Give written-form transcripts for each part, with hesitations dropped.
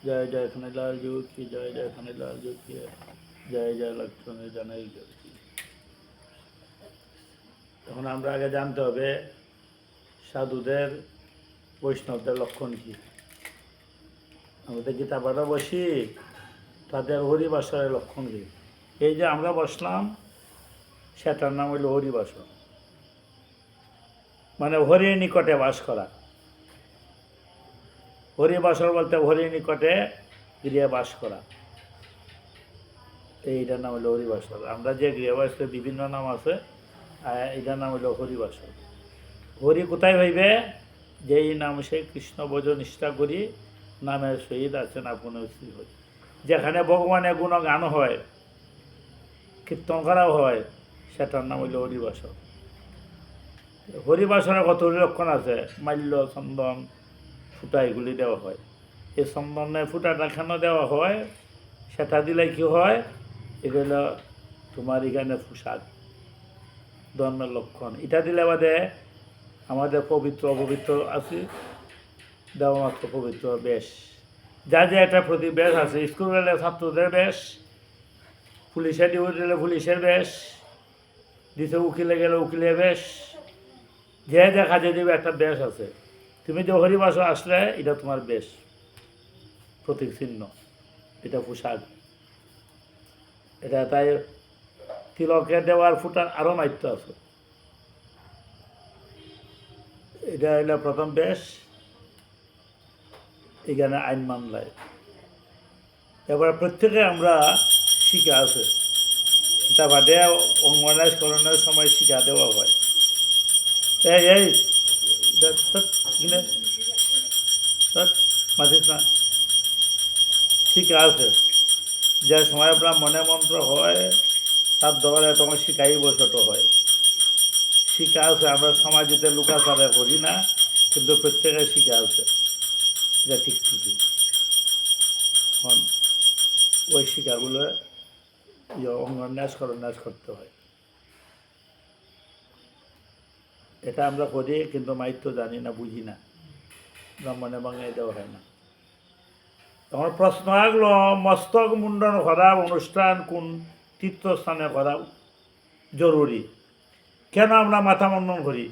जय जय खनिलाल जी की जय जय खनिलाल जी की जय जय लक्ष्मण জানাই কি। এখন আমরা আগে জানতে হবে সাধুদের বৈষ্ণবদের লক্ষণ কি। আমাদের গীতা পাঠা বসি তাদের হরিবাসরের লক্ষণ কি। এই যে আমরা বসলাম সেটার নাম হইল হরিবাসর, মানে হরির নিকটে বাস করা। হরিবাসর বলতে হরির নিকটে গৃহে বাস করা, এইটার নাম হলো হরিবাসর। আমরা যে গৃহবাসের বিভিন্ন নাম আছে, এটার নাম হলো হরিবাসর। হরি কোথায় হইবে? যেই নাম সে কৃষ্ণ ভজ নিষ্ঠা করি নামের সহিত আছেন আপন শ্রী হরি। যেখানে ভগবানের গুণগান হয়, কীর্তন করাও হয়, সেটার নাম হইল হরিবাসর। হরিবাসরের কত লক্ষণ আছে। মাল্য চন্দন ফুটা এগুলি দেওয়া হয়। এই চন্দনের ফুটাটা কেন দেওয়া হয়? সেটা দিলে কি হয়? এগুলো তোমার এখানে পোশাক, ধর্মের লক্ষণ। এটা দিলে বাদে আমাদের পবিত্র অপবিত্র আছি, দেওয়া মাত্র পবিত্র বেশ। যা যে একটা প্রতি বেশ আছে। স্কুল গেলে ছাত্রদের বেশ, পুলিশের ডিউটি দিলে পুলিশের বেশ, দিতে উকিলে গেলে উকিলের বেশ, যে দেখা যে দেবে একটা বেশ আছে। তুমি যে হরিবাস আসলে এটা তোমার বেশ, প্রতীক চিহ্ন, এটা পোশাক। এটা তাই তিলকে দেওয়ার ফুটার আরও মাইত্য আছে। এটা হইল প্রথম বেশ, এখানে আইন মামলায়। এবার প্রত্যেকে আমরা শিখা আছে, কিতাবাদে অঙ্গনাইজ করণের সময় শিখা দেওয়া হয়। এই এই কিনে মাতিস না, শিখা আছে। যে সময় আপনার মনে মন্ত্র হয় তার দলে তখন শিখাইব ছোট হয়। শিখা আছে, আমরা সমাজেতে লুকাচারে করি না, কিন্তু প্রত্যেকের শিখা আছে। এটা ঠিক ঠিকই। এখন ওই শিখাগুলো অঙ্গন্যাস করন্যাস করতে হয়। এটা আমরা করি, কিন্তু মাইত্য জানি না, বুঝি না, ব্রাহ্মণে বাঙালি দেওয়া হয় না। তখন প্রশ্ন আসলো, মস্তক মুন্ডন করা অনুষ্ঠান কোন তীর্থস্থানে করা জরুরি? কেন আমরা মাথা মুন্ডন করি?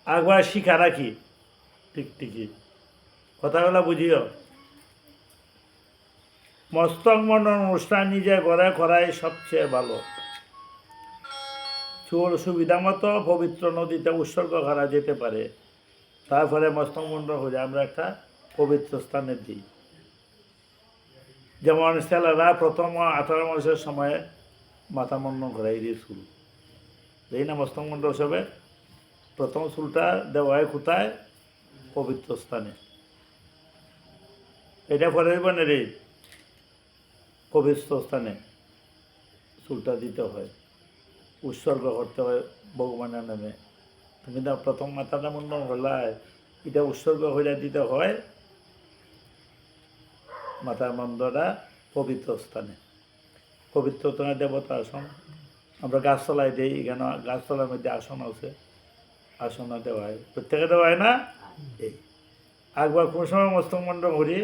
একবার শিখা রাখি, ঠিক ঠিকই কথাগুলো বুঝিও। মস্তক মুন্ডন অনুষ্ঠান নিজে ঘরে করাই সবচেয়ে ভালো। চুল সুবিধা মতো পবিত্র নদীতে উৎসর্গ করা যেতে পারে, তারপরে মস্তক মুন্ডন করে আমরা একটা পবিত্র স্থানে দিই। যেমন ছেলেরা প্রথম 18 মাসের সময় মাথা মুন্ডন করাই দিয়ে চুল, এই না মস্তক মুন্ডন হিসেবে প্রথম চুলটা দেওয়া হয় কোথায়? পবিত্র স্থানে। এটা পরে মানে রে পবিত্র স্থানে চুলটা দিতে হয়, উৎসর্গ করতে হয় ভগবানের নামে। তুমি না প্রথম মাথাটা মুন্ডন করলায়, এটা উৎসর্গ হইলে দিতে হয় মাথার মন্দটা পবিত্র স্থানে। পবিত্র স্থানে দেবতা আসন। আমরা গাছতলায় দিই, এখানে গাছতলার মধ্যে আসন আছে, আসন দেওয়া হয়, প্রত্যেকে দেওয়া হয় না। এই একবার কোন সময় মস্তক মুন্ডন করি,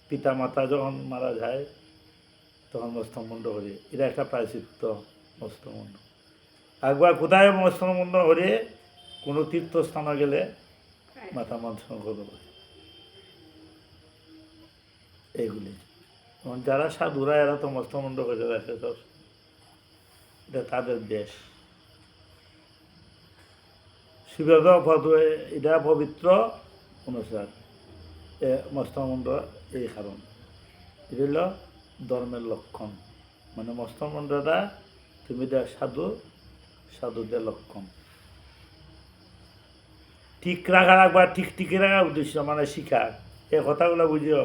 পিতা মাতা যখন মারা যায় তখন মস্তক মুন্ডন করি, এটা একটা প্রায়শ্চিত্ত। মস্তক মুন্ডন একবার কোথায় মস্তক মুন্ডন করি? কোনো তীর্থস্থানে গেলে মাথা মস্তক করবো। এইগুলি যারা সাধুরা এরা তো মস্তক মুন্ডন করে রাখে সব, এটা তাদের দেশ। শিবদ এটা পবিত্র অনুষ্ঠান, মস্তক মুন্ডন এই কারণ। এটা হল ধর্মের লক্ষণ, মানে মস্তক মুন্ডনটা তুমি দেয় সাধু, সাধুদের লক্ষণ। ঠিক রাখা রাখবা, ঠিক ঠিকই রাখার উদ্দেশ্য মানে শিখা। এই কথাগুলো বুঝিও,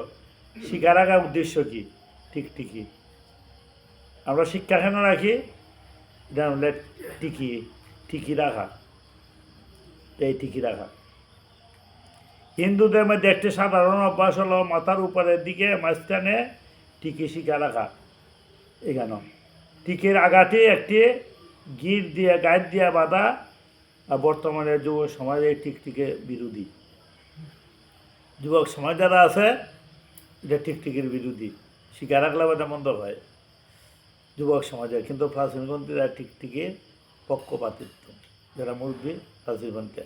শিখা রাখার উদ্দেশ্য কি? ঠিক ঠিকই। আমরা শিক্ষা কেন রাখি? এটা হলে টিকি, ঠিকই রাখা, এই ঠিকই রাখা। হিন্দুদের মধ্যে একটি সাধারণ অভ্যাস হলো মাথার উপরের দিকে মাঝখানে টিকি শিখা রাখা। এখানে টিকির আগাটি একটি গির দিয়ে গাইড দিয়ে বাঁধা, আর বর্তমানে যুব সমাজে টিকটিকে বিরোধী। যুবক সমাজ যারা আছে এটা টিকটিকির বিরোধী, শিকার রাখলে বাদে মন্দ হয় যুবক সমাজে, কিন্তু প্রাচীনপন্থীরা টিকটিকির পক্ষপাতিত্ব, যারা মুরব্বী প্রাচীনপন্থী।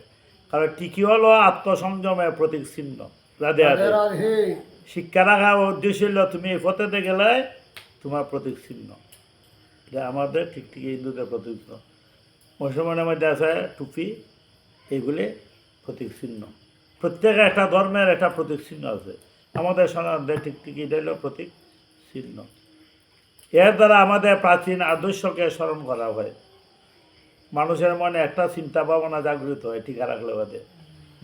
কারণ টিকি হলো আত্মসংযমের প্রতীক চিহ্ন। রাধে রাধে। শিক্ষা রাখা উদ্দেশ্য হলো তুমি এই পথেতে গেলে তোমার প্রতীক চিহ্ন। এটা আমাদের টিকটিকি হিন্দুদের প্রতীক চিহ্ন। মুসলমানের মধ্যে আছে টুপি, এইগুলি প্রতীক চিহ্ন। প্রত্যেকের একটা ধর্মের একটা প্রতীক চিহ্ন আছে। আমাদের সনাতনদের টিকটিকি এটা হলো প্রতীক চিহ্ন। এর দ্বারা আমাদের প্রাচীন আদর্শকে স্মরণ করা হয়। মানুষের মনে একটা চিন্তা ভাবনা জাগৃত হয় টিকা রাখলে বাদে,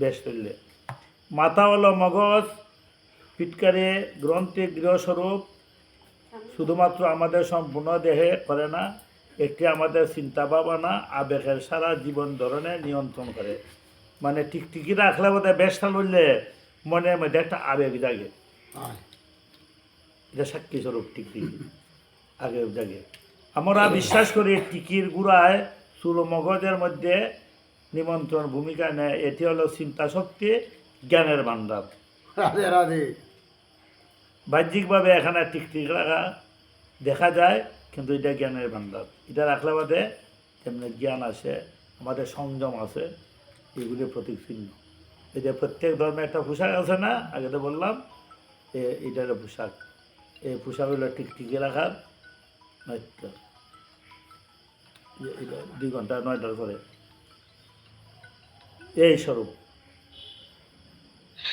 বেশ করলে। মাথা হলো মগজ, পিটকারি গ্রন্থি গৃহস্বরূপ, শুধুমাত্র আমাদের সম্পূর্ণ দেহে করে না, একটি আমাদের চিন্তা ভাবনা আবেগের সারা জীবন ধরনের নিয়ন্ত্রণ করে। মানে টিকটিকি রাখলে বোধ হয় বেশটা লড়লে মনের মধ্যে একটা আবেগ জাগে, এটা সাক্ষী স্বরূপ টিকটিকি আবেগ জাগে। আমরা বিশ্বাস করি টিকির গুড়ায় চুল মগজের মধ্যে নিমন্ত্রণ ভূমিকা নেয়। এটি হলো চিন্তা শক্তি, জ্ঞানের ভাণ্ডার। রাধে রাধে। বাহ্যিকভাবে এখানে টিকটিক রাখা দেখা যায়, কিন্তু এটা জ্ঞানের ভাণ্ডার। এটা রাখলে বাদে তেমনি জ্ঞান আসে, আমাদের সংযম আছে, এগুলি প্রতীক চিহ্ন। এই যে প্রত্যেক ধর্মে একটা পোশাক আছে না, আগে তো বললাম, এইটার পোশাক। এই পোশাক হলো টিকটিকি রাখার নৈত্য। এটা 2 ঘন্টা 9টার পরে এই স্বরূপ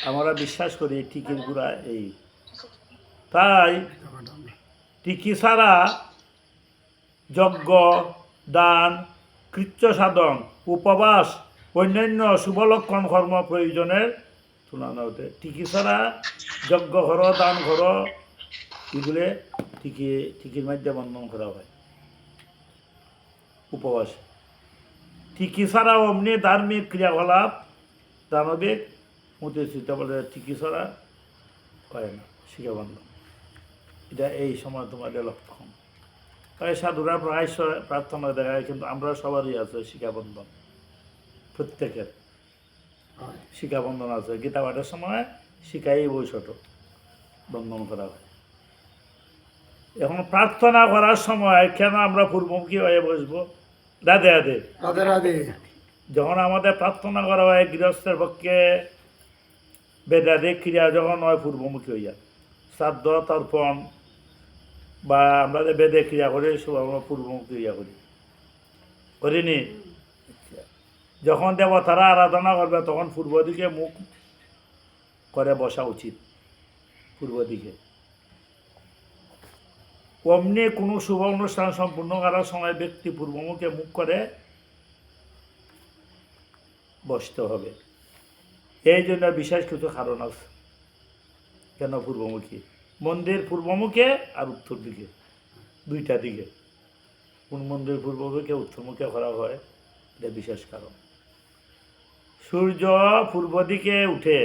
আমরা বিশ্বাস করি টিকির গুড়া এই। তাই টিকি ছাড়া যজ্ঞ, দান, কৃচ্ছ সাধন, উপবাস, অন্যান্য শুভলক্ষণ কর্ম প্রয়োজনের তুলনা হতে। টিকি ছাড়া যজ্ঞ ঘর, দান ঘর, এগুলো টিকির মাধ্যমে বন্ধন করা হয়। উপবাস টিকি ছাড়া অমনি ধার্মিক ক্রিয়াকলাপ দানবিক মতিস্থিত বলে টিকি ছাড়া হয় না শিখাবন্ধন। এটা এই সময় তোমাদের লক্ষণ। তাই সাধুরা প্রায় প্রার্থনা দেখায়, কিন্তু আমরা সবারই আছে শিখাবন্ধন, প্রত্যেকের শিখাবন্ধন আছে। গীতা পাঠের সময় শিখাই বৈশট বন্ধন করা হয়। এখন প্রার্থনা করার সময় কেন আমরা পূর্বমুখী হয়ে বসবো? রাধে রাধে। রাধে রাধে। যখন আমাদের প্রার্থনা করা হয় গৃহস্থের পক্ষে বেদাধিক ক্রিয়া যখন হয় পূর্বমুখী হইয়া, শ্রাদ্ধ তর্পণ বা আমরা যে বেদে ক্রিয়া করি সব আমরা পূর্বমুখী হইয়া করিনি। যখন দেবতারা আরাধনা করবে তখন পূর্ব দিকে মুখ করে বসা উচিত, পূর্ব দিকে। অমনি কোনো শুভ অনুষ্ঠান সম্পূর্ণ করার সময় ব্যক্তি পূর্বমুখে মুখ করে বসতে হবে। এই জন্য বিশেষ কিছু কারণ আছে কেন পূর্বমুখী। মন্দির পূর্বমুখে আর উত্তর দিকে, 2টা দিকে। কোন মন্দির পূর্বমুখে উত্তরমুখে করা হয়, এটা বিশেষ কারণ। সূর্য পূর্ব দিকে উঠে,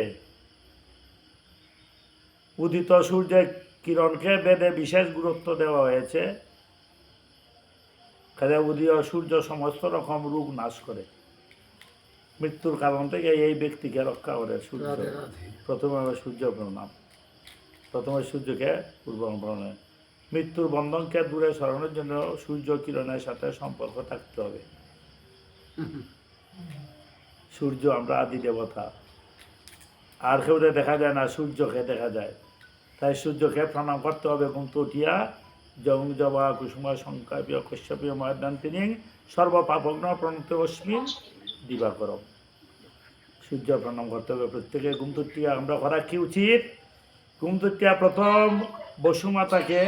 উদিত সূর্যের কিরণকে বেদে বিশেষ গুরুত্ব দেওয়া হয়েছে। কাজে উদয় সূর্য সমস্ত রকম রোগ নাশ করে, মৃত্যুর কারণ থেকে এই ব্যক্তিকে রক্ষা করে সূর্য। প্রথমে সূর্য প্রণাম, প্রথমে সূর্যকে পূর্ব প্রণাম। মৃত্যুর বন্ধনকে দূরে সরানোর জন্য সূর্য কিরণের সাথে সম্পর্ক থাকতে হবে। সূর্য আমরা আদি দেবতা, আর কেউ দেখা যায় না, সূর্যকে দেখা যায়। তাই সূর্যকে প্রণাম করতে হবে। গুমতুটিয়া জং জবা কুসুমা সংকাপীয় কশ্যপীয় মহাদান্তিনী সর্বপাপগ্ন প্রণত অস্মিন দিবাকরম। সূর্য প্রণাম করতে হবে প্রত্যেকে। গুমতুটিয়া আমরা করা কি উচিত? গুমতুটিয়া প্রথম বসুমাতাকে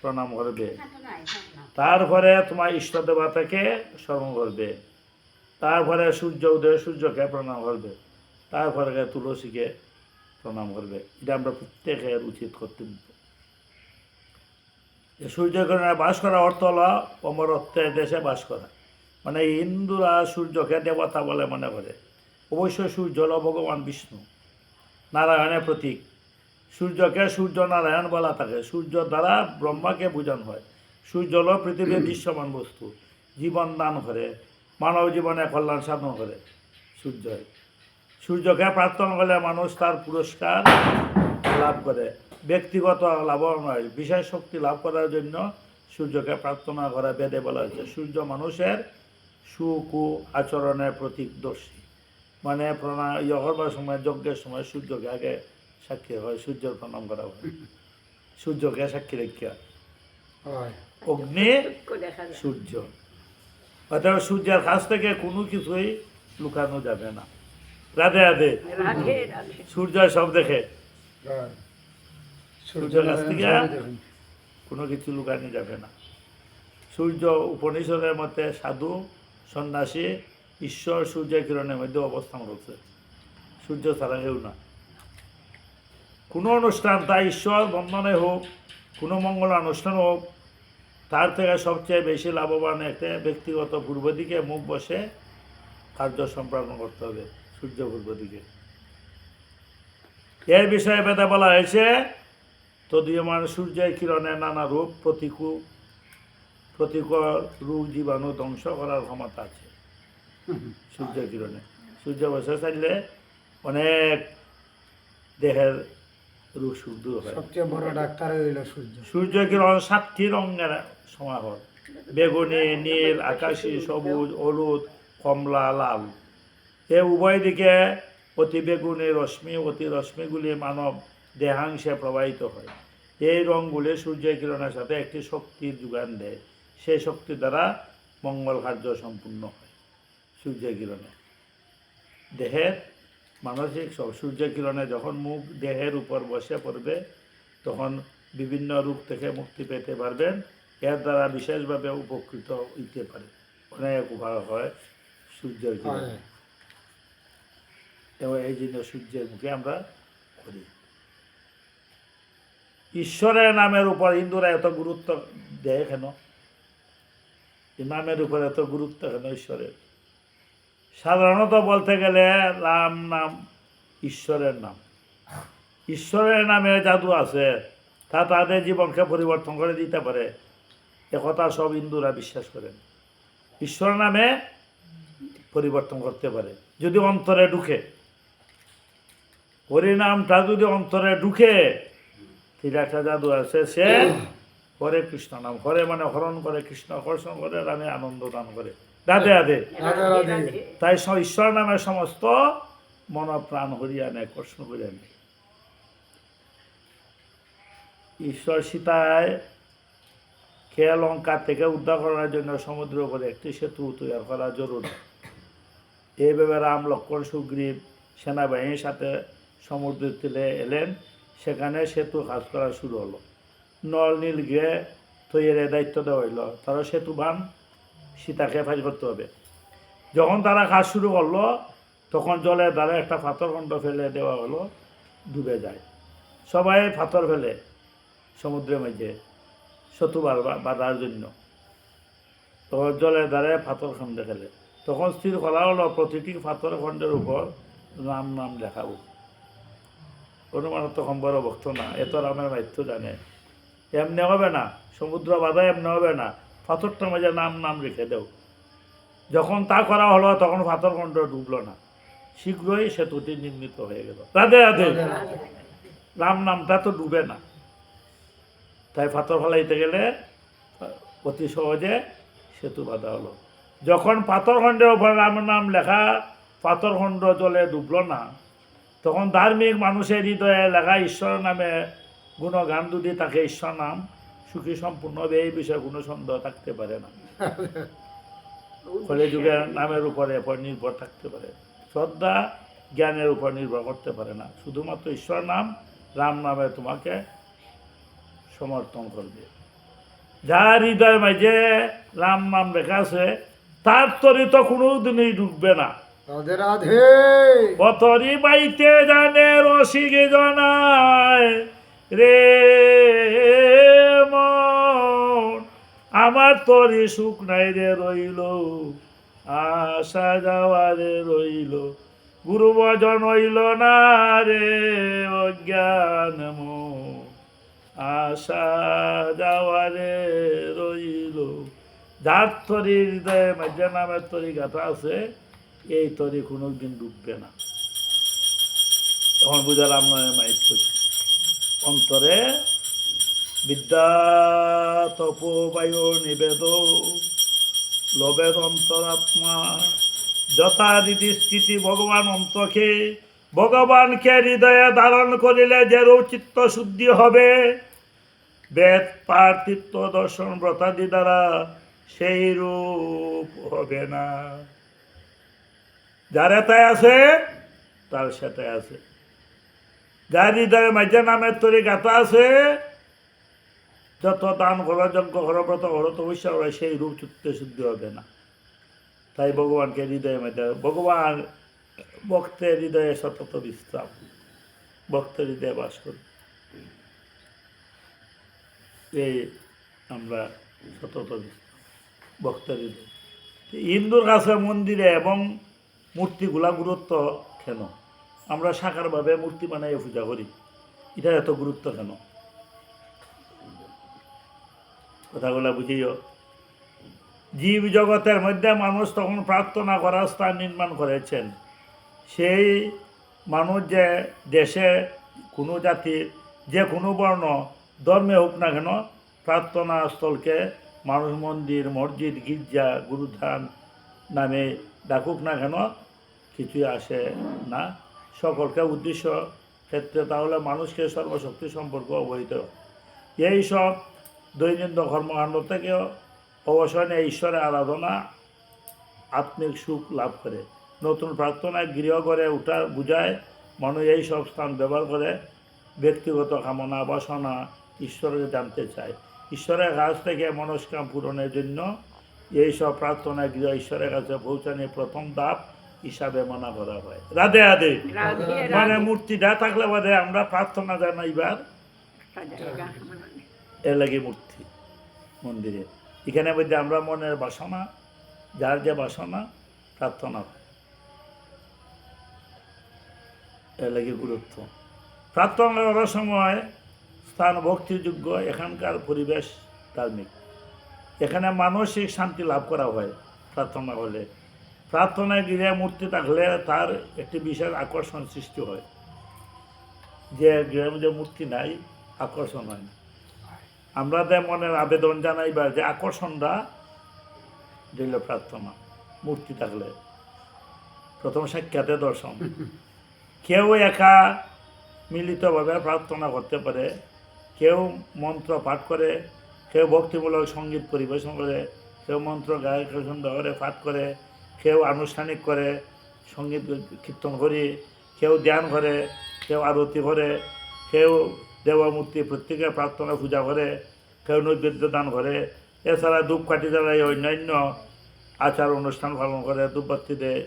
প্রণাম করবে, তারপরে তোমার ইষ্ট দেবতাকে স্মরণ করবে, তারপরে সূর্য উদয় সূর্যকে প্রণাম করবে, তারপরে তুলসীকে প্রণাম করবে। এটা আমরা প্রত্যেকের উচিত কর্তব্য। সূর্যকিরণে বাস করা অর্থ হল অমরত্বের দেশে বাস করা। মানে হিন্দুরা সূর্যকে দেবতা বলে মনে করে। অবশ্যই সূর্য হল ভগবান বিষ্ণু, নারায়ণের প্রতীক। সূর্যকে সূর্য নারায়ণ বলা থাকে। সূর্য দ্বারা ব্রহ্মাকে বোঝানো হয়। সূর্য হল পৃথিবীর দৃশ্যমান বস্তু, জীবন দান করে, মানব জীবনে কল্যাণ সাধন করে সূর্য। সূর্যকে প্রার্থনা করলে মানুষ তার পুরস্কার লাভ করে, ব্যক্তিগত লাভ নয়, বিশেষ শক্তি লাভ করার জন্য সূর্যকে প্রার্থনা করা বেদে বলা হয়েছে। সূর্য মানুষের সুখ ও আচরণের প্রতীকদর্শী, মানে করবার সময়, যজ্ঞের সময় সূর্যকে আগে সাক্ষী হয়, সূর্যের প্রণাম করা হয়, সূর্যকে সাক্ষী রেখা, হয়। অগ্নি সূর্য, অর্থাৎ সূর্যের কাছ থেকে কোনো কিছুই লুকানো যাবে না। রাধে রাধে। সূর্য সব দেখে, হয়। সূর্যের কাছ থেকে দেখুন। কোনো কিছু লুকানো যাবে না। সূর্য উপনিষদের মধ্যে সাধু, সন্ন্যাসী, ঈশ্বর সূর্যের কিরণের মধ্যে অবস্থান করছে, সূর্য ছাড়া কেউ না। কোনো অনুষ্ঠান, তাই ঈশ্বর বন্ধনে হোক, কোনো মঙ্গল অনুষ্ঠান হোক, তার থেকে সবচেয়ে বেশি লাভবান একটা ব্যক্তিগত পূর্ব দিকে মুখ বসে কার্য সম্পাদন করতে হবে, সূর্য পূর্ব দিকে। এর বিষয়ে বেদে বলা হয়েছে, তদীয়মান সূর্যের কিরণের নানা রূপ প্রতিকূল রোগ জীবাণু ধ্বংস করার ক্ষমতা আছে সূর্যের কিরণে। সূর্য বসে চাইলে অনেক দেহের রোগ দূর হয়। সবচেয়ে বড় ডাক্তার হইল সূর্য। সূর্য কিরণ 7টি রঙের সমাহার, বেগুনি, নীল, আকাশী, সবুজ, হলুদ, কমলা, লাল। এ উভয় দিকে অতি বেগুনি রশ্মিগুলি মানব দেহাংশে প্রবাহিত হয়। এই রঙগুলি সূর্যের কিরণের সাথে একটি শক্তির যোগান দেয়, সেই শক্তি দ্বারা মঙ্গল কার্য সম্পূর্ণ হয়। সূর্যের কিরণে দেহের মানসিক সব, সূর্যের কিরণে যখন মুখ দেহের উপর বসে পড়বে, তখন বিভিন্ন রোগ থেকে মুক্তি পেতে পারবেন। এর দ্বারা বিশেষভাবে উপকৃত হইতে পারে, অনেক উপকার হয় সূর্যের কিরণে। এবং এই জন্য সূর্যের মুখে আমরা করি। ঈশ্বরের নামের উপর হিন্দুরা এত গুরুত্ব দেয় কেন? এই নামের উপর এত গুরুত্ব কেন ঈশ্বরের? সাধারণত বলতে গেলে রাম নাম ঈশ্বরের নাম। ঈশ্বরের নামে জাদু আছে, তা তাদের জীবনকে পরিবর্তন করে দিতে পারে, একথা সব হিন্দুরা বিশ্বাস করেন। ঈশ্বর নামে পরিবর্তন করতে পারে যদি অন্তরে ঢুকে। হরিনামটা যদি অন্তরে ঢুকে, ঠিক একটা জাদু আছে, সে হরে কৃষ্ণ নাম, হরে মানে হরণ করে, কৃষ্ণ আকর্ষণ করে, রামে আনন্দ দান করে। রাধে রাধে। রাধে রাধে। তাই ঈশ্বর নামে সমস্ত মন প্রাণ হরিয়া নেয়, কৃষ্ণ করিয়া নেয়। ঈশ্বর সীতায় কে লঙ্কা থেকে উদ্ধার করার জন্য সমুদ্রের উপরে একটি সেতু তৈরি করা জরুরি। এইভাবে রাম, লক্ষ্মণ, সুগ্রীব সেনাবাহিনীর সাথে সমুদ্রের তীরে এলেন। সেখানে সেতু কাজ করা শুরু হলো। নল নীলকে তৈরির দায়িত্ব দেওয়া হইল, তারা সেতু বান সীতাকে ফাইল করতে হবে। যখন তারা কাজ শুরু করলো, তখন জলের দ্বারা একটা পাথরখণ্ড ফেলে দেওয়া হলো, ডুবে যায়। সবাই পাথর ফেলে সমুদ্রের মধ্যে সেতু বাঁধার জন্য, তখন জলের দ্বারা পাথরখণ্ড ফেলে। তখন স্থির করা হলো প্রতিটি পাথরখণ্ডের উপর রাম নাম লেখাবো। কোনো মানুষ তখন বড় ভক্ত না, এত রামের মাইত্য জানে, এমনি হবে না, সমুদ্র বাধা এমনি হবে না, পাথরটার মাঝে নাম নাম রেখে দেও। যখন তা করা হলো, তখন পাথরখণ্ড ডুবলো না, শীঘ্রই সেতুটি নির্মিত হয়ে গেল। রাধে রাধে। রাম নামটা তো ডুবে না, তাই পাথর ফেলাইতে গেলে অতি সহজে সেতু বাঁধা হলো। যখন পাথরখণ্ডের উপর রাম নাম লেখা পাথরখণ্ড জলে ডুবলো না, তখন ধার্মিক মানুষের হৃদয়ে লেখা ঈশ্বর নামে গুণগান যদি তাকে ঈশ্বর নাম সুখী সম্পূর্ণ হবে, এই বিষয়ে কোনো সন্দেহ থাকতে পারে না। কলি যুগের নামের উপরে নির্ভর থাকতে পারে, শ্রদ্ধা জ্ঞানের উপর নির্ভর করতে পারে না। শুধুমাত্র ঈশ্বর নাম, রাম নামে তোমাকে সমর্থন করবে। যার হৃদয় মাঝে রাম নাম লেখা আছে, তার তরিত কোনো দিনই ডুববে না। রাধে রাধে। পথরি বাইতে জানে রসিক জনায় রে মন, আমার তরি সুখ নাই রে রইল, আশা যাওয়ারে রইল, গুরু ভজন হইল না রে অজ্ঞান মন, আশা যাওয়ারে রইল। যার তরি হৃদয়ে মাঝে নামের তরি গাথা আছে, এই তরি কোনো দিন ডুববে না। এখন বুঝালাম নয় মাইক করছি অন্তরে বিদ্যা তপোবায়ু নিবেদ লবেদ অন্তরাত্মা যথাদিতি স্থিতি ভগবান অন্তকে ভগবানকে হৃদয়ে ধারণ করিলে যেরূপ চিত্ত শুদ্ধি হবে বেদ পাঠ তীর্থ দর্শন ব্রতাদি দ্বারা সেই রূপ হবে না। যার এটাই আছে তার সেটাই আছে, যার হৃদয়ে মাঝে নামের তরি গাথা আছে, যত দান করো যজ্ঞ করো ব্রত করো তপস্যা করো সেই রূপ চিত্তে শুদ্ধি হবে না। তাই ভগবানকে হৃদয়ে মাঝে ভগবান ভক্তের হৃদয়ে সতত বিশ্রাম, ভক্তের হৃদয়ে বাস করি, এই আমরা সতত বিশ্রাম ভক্তের হৃদয়। হিন্দুর কাছে মন্দিরে এবং মূর্তিগুলা গুরুত্ব কেন? আমরা সাকারভাবে মূর্তি বানাইয়ে পূজা করি, এটা এত গুরুত্ব কেন? কথাগুলা বুঝিও। জীব জগতের মধ্যে মানুষ তখন প্রার্থনা করার স্থান নির্মাণ করেছেন। সেই মানুষ যে দেশে কোনো জাতির যে কোনো বর্ণ ধর্মে হোক না কেন, প্রার্থনা স্থলকে মানুষ মন্দির মসজিদ গির্জা গুরুধান নামে ডাকুক না কেন, কিছুই আসে না। সকলকে উদ্দেশ্য ক্ষেত্রে তাহলে মানুষকে সর্বশক্তি সম্পর্কে অবহিত। এইসব দৈনন্দিন কর্মকাণ্ড থেকে অবসর নিয়ে ঈশ্বরের আরাধনা আত্মিক সুখ লাভ করে। নতুন প্রার্থনায় গৃহ করে উঠা বুঝায় মানুষ এই সব স্থান ব্যবহার করে ব্যক্তিগত কামনা বাসনা ঈশ্বরকে জানতে চায়। ঈশ্বরের কাছ থেকে মনস্কাম পূরণের জন্য এই সব প্রার্থনায় গৃহ ঈশ্বরের কাছে পৌঁছানো প্রথম ধাপ হিসাবে মানা করা হয়। রাধে রাধে। মানে মূর্তিটা থাকলে বাদে আমরা প্রার্থনা জানাইবার এর লাগে মূর্তি মন্দিরে। এখানে মধ্যে আমরা মনের বাসনা, যার যে বাসনা প্রার্থনা হয়, এর লাগে গুরুত্ব। প্রার্থনা করার সময় স্থান ভক্তিযোগ্য, এখানকার পরিবেশ ধার্মিক, এখানে মানসিক শান্তি লাভ করা হয়। প্রার্থনা হলে প্রার্থনায় গৃহে মূর্তি থাকলে তার একটি বিশেষ আকর্ষণ সৃষ্টি হয়। যে গৃহের মধ্যে মূর্তি নাই আকর্ষণ হয় না। আমরা যে মনের আবেদন জানাইবার যে আকর্ষণটা দিল প্রার্থনা, মূর্তি থাকলে প্রথম সাক্ষাতে দর্শন। কেউ একা মিলিতভাবে প্রার্থনা করতে পারে, কেউ মন্ত্র পাঠ করে, কেউ ভক্তিমূলক সঙ্গীত পরিবেশন করে, কেউ মন্ত্র গায়ক সুন্দর করে পাঠ করে, কেউ আনুষ্ঠানিক করে সঙ্গীত কীর্তন করে, কেউ ধ্যান করে, কেউ আরতি করে, কেউ দেবমূর্তি প্রত্যেকে প্রার্থনা পূজা করে, কেউ নৈবেদ্য দান করে। এছাড়া ধূপকাঠি জ্বালাই অন্যান্য আচার অনুষ্ঠান পালন করে, ধূপবাতি দেয়,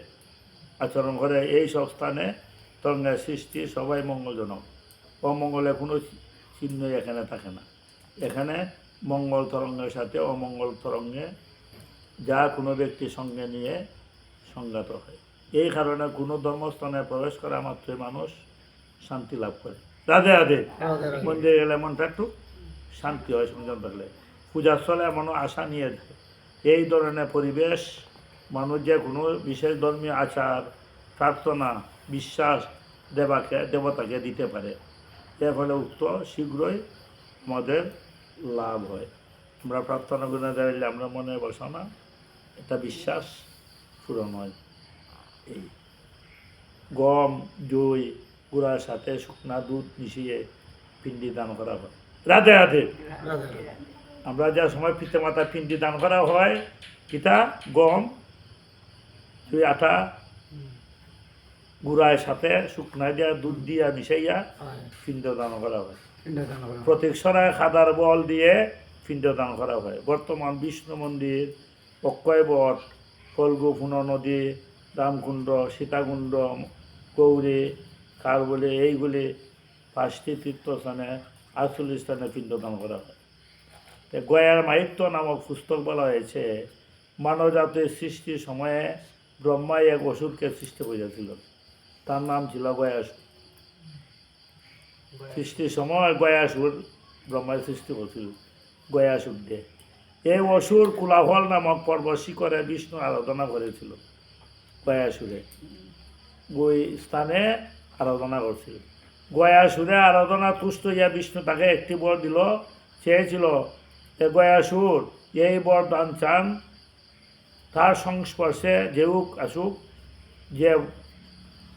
আচরণ করে। এই সব স্থানে তরঙ্গের সৃষ্টি সবাই মঙ্গলজনক। অমঙ্গলে কোনো চিহ্নই এখানে থাকে না। এখানে মঙ্গল তরঙ্গের সাথে অমঙ্গল তরঙ্গে যা কোনো ব্যক্তির সঙ্গে নিয়ে সংঘাত হয়। এই কারণে কোনো ধর্মস্থানে প্রবেশ করা মাত্রই মানুষ শান্তি লাভ করে। রাধে রাধে। মন্দিরে গেলে মনটা একটু শান্তি হয়, সংযম থাকলে। পূজার স্থলে এমনও আশা নিয়ে যায়। এই ধরনের পরিবেশ মানুষ যে কোনো বিশেষ ধর্মীয় আচার প্রার্থনা বিশ্বাস দেবতাকে দিতে পারে। এর ফলে উক্ত শীঘ্রই আমাদের লাভ হয়। আমরা প্রার্থনা করে দাঁড়াইলে আমরা মনে বাসনা এটা বিশ্বাস পূরণ হয়। এই গম জই গুঁড়ার সাথে শুকনা দুধ মিশিয়ে পিণ্ডি দান করা হয়। রাধে রাধে। আমরা যা সময় পিতা মাতা পিণ্ডি দান করা হয়, পিতা গম জই আটা গুঁড়ার সাথে শুকনা দিয়া দুধ দিয়া মিশাইয়া পিণ্ড দান করা হয়। প্রতীক্ষায় খাদার বল দিয়ে পিণ্ড দান করা হয়। বর্তমান বিষ্ণু মন্দির, অক্ষয়বট, ফলগু নদী, রামকুণ্ড, সীতাকুণ্ড, গৌরী, কারবলি এইগুলি 5টি তীর্থস্থানে 48 স্থানে পিণ্ডদান করা হয়। গয়ার মাহিত্য নামক পুস্তক বলা হয়েছে, মানব জাতির সৃষ্টির সময়ে ব্রহ্মাই এক অসুরকে সৃষ্টি করেছিল, তার নাম ছিল গয়াসুর। সৃষ্টির সময় গয়াসুর ব্রহ্মায় সৃষ্টি করছিল গয়াসুর দিয়ে। এই অসুর কুলাহল নামক পর্বত শিখরে বিষ্ণু আরাধনা করেছিল গয়াসুরে। ওই স্থানে আরাধনা করছিল। গয়াসুরে আরাধনা তুষ্ট ইয়া বিষ্ণু তাকে একটি বর দিল, চেয়েছিল যে গয়াসুর এই বর দান চান, তার সংস্পর্শে যেউক আসুক, যে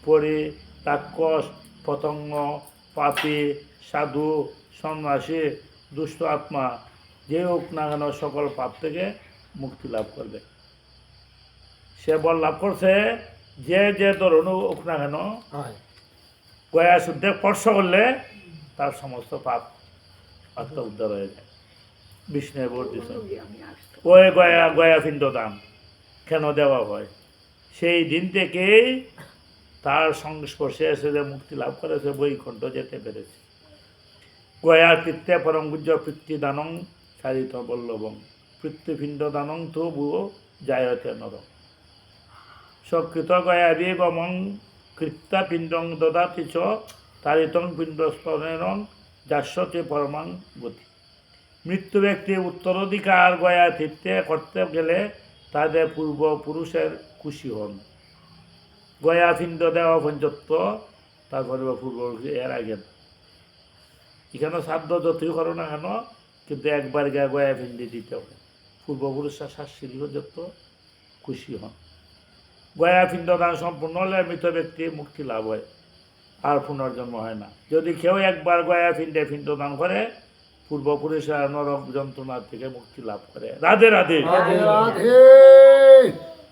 পরি, রাক্ষস, পতঙ্গ, পাপী, সাধু, সন্ন্যাসী, দুষ্ট আত্মা যে হোক না কেন সকল পাপ থেকে মুক্তি লাভ করবে। সে বল লাভ করছে, যে যে ধরনের হোক না কেন হয় গয়া শুদ্ধে স্পর্শ করলে তার সমস্ত পাপ আত্মা উদ্ধার হয়ে যায়। বিষ্ণু বর দিছে ওই গয়া পিণ্ড দান কেন দেওয়া হয়, সেই দিন থেকেই তার সংস্পর্শে এসে যে মুক্তি লাভ করেছে, বৈকুণ্ঠ যেতে পেরেছে। গয়ার পিত্তে পরম পূজ্য পিতৃদানং সারিত বল্লভং পিতৃপিণ্ড দানং তো ভুয়ো জায়তে নর সকৃত গয়াবি গমং কৃত্যা পিণ্ডং দদাতি চ তারিতং পিণ্ডস্তনেরং যাস্যতে পরমাং গতি। মৃত্যু ব্যক্তি উত্তরাধিকার গয়া তীর্থে করতে গেলে তাদের পূর্বপুরুষের খুশি হন। গয়া পিণ্ড দেওয়া পর্যন্ত তারপরে পূর্বপুরুষ এর আগে এখানে শ্রাদ্ধ যতই করো না কেন, কিন্তু একবার গয়া পিণ্ডি দিতে হবে, পূর্বপুরুষরা শাস্ত্রী পর্যন্ত খুশি হন। গয়া পিণ্ড দান সম্পূর্ণ হলে মৃত ব্যক্তির মুক্তি লাভ হয়, আর পুনর্জন্ম হয় না। যদি কেউ একবার গয়া পিণ্ডে পিণ্ডদান করে, পূর্বপুরুষরা নরক যন্ত্রণার থেকে মুক্তি লাভ করে। রাধে রাধে। রাধে রাধে।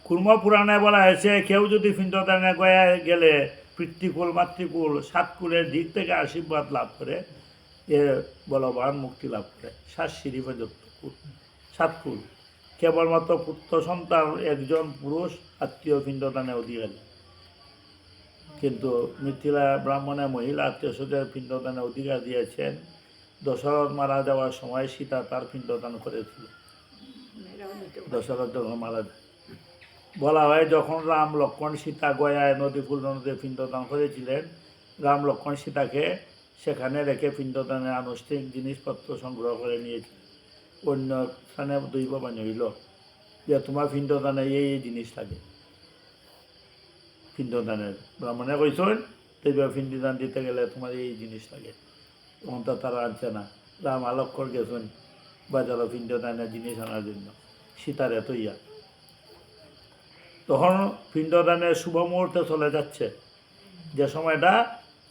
কুর্ম পুরাণে বলা হয়েছে, কেউ যদি পিণ্ডদানে গয়া গেলে পিতৃকুল, মাতৃকুল, সাতকুলের দিক থেকে আশীর্বাদ লাভ করে, এ বলবান মুক্তি লাভ করে। সাত সিঁড়ি পর্যন্ত সাতকুল, কেবলমাত্র পুত্র সন্তান একজন পুরুষ আত্মীয় পিণ্ডদানে অধিকারী, কিন্তু মিথিলা ব্রাহ্মণে মহিলা আত্মীয় স্বজনের পিণ্ডদানে অধিকার দিয়েছেন। দশরথ মারা যাওয়ার সময় সীতা তার পিণ্ডদান করেছিল। দশরথ যখন মারা যায়, বলা হয় যখন রাম লক্ষ্মণ সীতা গয়ায় নদী ফুল নদীতে পিণ্ডদান করেছিলেন, রাম লক্ষ্মণ সীতাকে সেখানে রেখে পিণ্ডদানের আনুষ্ঠানিক জিনিসপত্র সংগ্রহ করে নিয়েছিল। অন্য স্থানে দৈববাণী হইল যে তোমার পিণ্ডদানে এই জিনিস থাকে। পিণ্ডদানের ব্রাহ্মণে কইছেন দৈব পিণ্ডদান দিতে গেলে তোমার এই জিনিস লাগে, তখন তো তারা আনছে না। রাম আলক্ষণ গেছেন বাজারে পিণ্ডদানের জিনিস আনার জন্য, সীতার এতইয়া। তখন পিণ্ডদানের শুভ মুহূর্তে চলে যাচ্ছে, যে সময়টা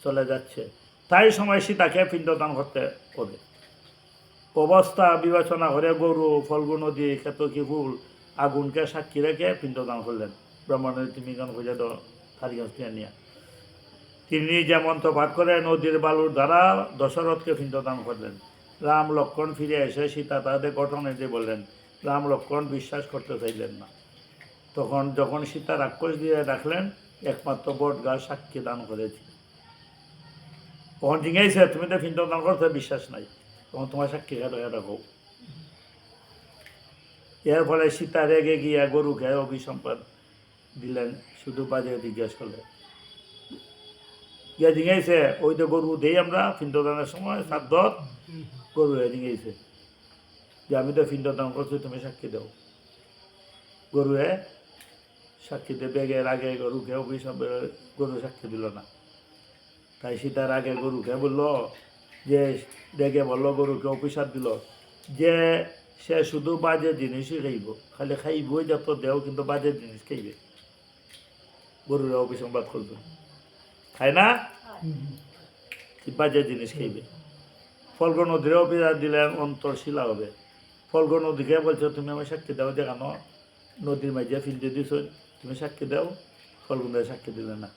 চলে যাচ্ছে, তাই সময় সীতাকে পিণ্ডদান করতে হবে। অবস্থা বিবেচনা করে গরু, ফল্গু নদী, কেতকী ফুল, আগুনকে সাক্ষী রেখে পিণ্ডদান করলেন। ব্রাহ্মণের তিমিগান খুঁজে তো কারিগঞ্জ নিয়ে তিনি যেমন তো ভাগ করে নদীর বালুর দ্বারা দশরথকে পিণ্ডদান করলেন। রাম লক্ষ্মণ ফিরে এসে সীতা তাদের ঘটনা দিয়ে বললেন। রাম লক্ষ্মণ বিশ্বাস করতে চাইলেন না। তখন যখন সীতা রাক্ষস দিয়ে ডাকলেন, একমাত্র বট গাছ সাক্ষী দান করেছিল। তখন জিজ্ঞাসা, তুমি তো পিণ্ডদান করতে বিশ্বাস নাই, তখন তোমার সাক্ষী রাখো। এর ফলে সীতা রেগে গিয়ে গরুকে অভিসম্পাদ দিলেন। শুধু বাজে জিজ্ঞাসা করলেন, গিয়া জিজ্ঞাসে ওই তো গরু দেই আমরা পিণ্ডদানের সময় শ্রাদ্ধত, গরু জিজ্ঞাসে যে আমি তো পিণ্ডদান করছি, তুমি সাক্ষী দাও। গরুয়ে সাক্ষী দেবে, বেগের আগে গরুকে অভিসম্পাদ, গরু সাক্ষী দিল না। তাই সীতার আগে গরুকে বললো যে, ডেকে বললো গরুকে অভিশাপ দিল যে সে শুধু বাজে জিনিসই খাইব, খালি খাইবই যত দেও, কিন্তু বাজে জিনিস খাইবে। গরুরা অভিসম্পাদ করবে, খায় না, বাজে জিনিস খাইবে। ফল্গু নদীর অভিশাপ দিলেন, অন্তর শিলা হবে। ফল্গু নদীকে বলছো তুমি আমি সাক্ষী দাও, দেখানো নদীর মাঝে ফিল্ডে দিছ, তুমি সাক্ষী দাও। ফল্গু নদী সাক্ষী দিলে না।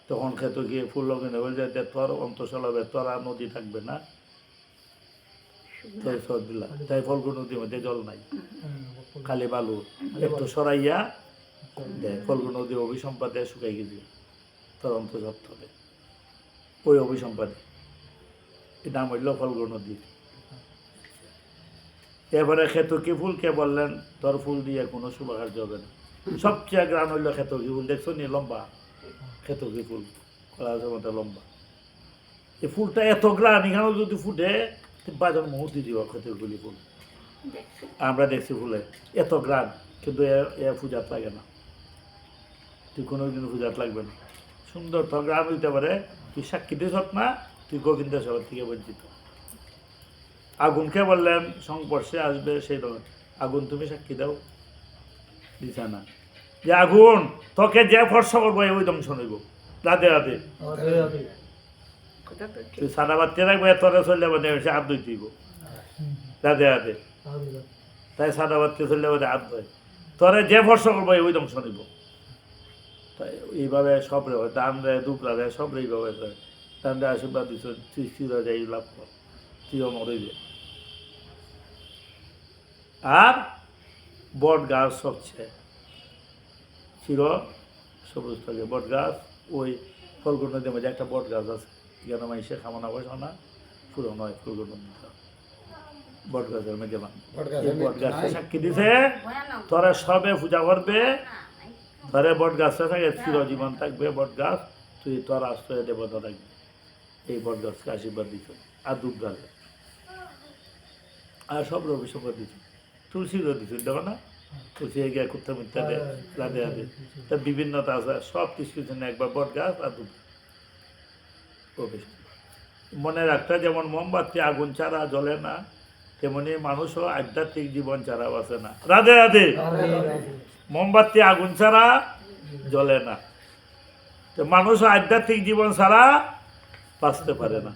তখন খেত গিয়ে ফুল লগ্নে বলছে যে তোর অন্তঃসল হবে, তোর আর নদী থাকবে না, তাই সর দিলা। তাই ফল্গু নদীর মধ্যে জল নাই, খালি বালু। একটু সরাইয়া দেয়, ফল্গু নদী অভিসম্পাদে শুকাই গেছে, তোর অন্তঃসত্ত্ব হবে ওই অভিসম্পাদে। এই নাম হইল ফল্গু নদী। এবারে কেতকী ফুলকে বললেন তোর ফুল দিয়ে কোনো শুভকার্য হবে না। সবচেয়ে গ্রাম হইল কেতকী ফুল, দেখছো নি লম্বা কেতকী ফুল, কলার মতো লম্বা। এই ফুলটা এত গ্রাম, এখানেও যদি ফুটে বাজার মুহূর্তে দিব কেতকী ফুল। আমরা দেখছি ফুলে এত গ্রাম, কিন্তু এ পূজাত লাগে না, তুই কোনোদিন পূজাত লাগবে না। সুন্দর তো গ্রাম হইতে পারে, তুই সাক্ষী দিস না, তুই গোবিন্দ সভা থেকে বঞ্চিত। আগুনকে বললেন সংস্পর্শে আসবে সেই রকম, আগুন তুমি সাক্ষী দাও, দিছে না। যে আগুন তোকে যে ফর্স করবো ওই ধ্বংস নইব, রাধে রাধে। তুই সাদা বাচ্চা রাখবে, তোরা চললে মানে সে হাত ধুই দিব, রাধে রাধে। তাই সাদা বাচ্চা চললে মানে হাত ধোয়, তোরা যে ফর্স করবো ওই ধ্বংস নিব। তাই এইভাবে সব রে হয়, দান রে দুপরা রে সব রে এইভাবে করে দান রে আশীর্বাদ দিচ্ছ, তুই স্থির হয়ে যাই লাভ কর, তুইও মরে যে। আর বট গাছ সবচেয়ে চির সবুজ থাকে বট গাছ। ওই ফলগুলো নদীর মধ্যে একটা বট গাছ আছে, এখানে মাইসে খামানা বসে না, পুরো নয় ফলগুলো নদীটা বট গাছের মধ্যে বট গাছটা সাক্ষী দিছে, তোরা সবে পূজা করবে, ধরে বট গাছটা থাকে চিরজীবন থাকবে বট গাছ, তুই তোর আশ্রয় দেবতা থাকবে। এই বট গাছকে আশীর্বাদ দিত। আর দুধ গাছে আর সব রবি সম্পদ দিত, তুলসীরও দিত, দেখো না তুলসী এগিয়ে কুত্তা মিথ্যা দেয়, রাধে রাধে। তা বিভিন্নতা আছে, সব কিছুর জন্য একবার বট গাছ আর দুধ। মনে রাখতে, যেমন মোমবাতি আগুন ছাড়া জ্বলে না, তেমনি মানুষও আধ্যাত্মিক জীবন ছাড়া বাঁচে না, রাধে রাধে। মোমবাতি আগুন ছাড়া জ্বলে না, তো মানুষও আধ্যাত্মিক জীবন ছাড়া বাঁচতে পারে না।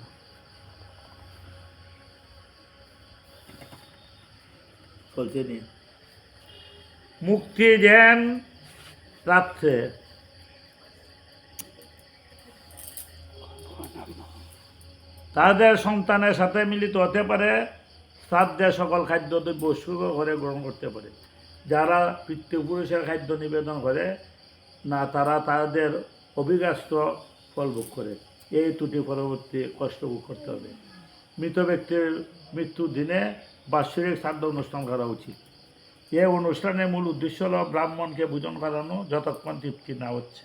বলছে নি মুক্তি দেন রাত্রে, তাদের সন্তানের সাথে মিলিত হতে পারে, শ্রাদ্ধে সকল খাদ্য দ্রব্য সুখ করে গ্রহণ করতে পারে। যারা পিতৃপুরুষের খাদ্য নিবেদন করে না, তারা তাদের অভিজ্ঞাস্ত ফল ভোগ করে। এই ত্রুটি পরবর্তী কষ্ট ভোগ করতে হবে। মৃত ব্যক্তির মৃত্যুর দিনে বাৎসরিক শ্রাদ্ধ অনুষ্ঠান করা উচিত। এই অনুষ্ঠানের মূল উদ্দেশ্য হল ব্রাহ্মণকে ভোজন করানো, যতক্ষণ তৃপ্তি না হচ্ছে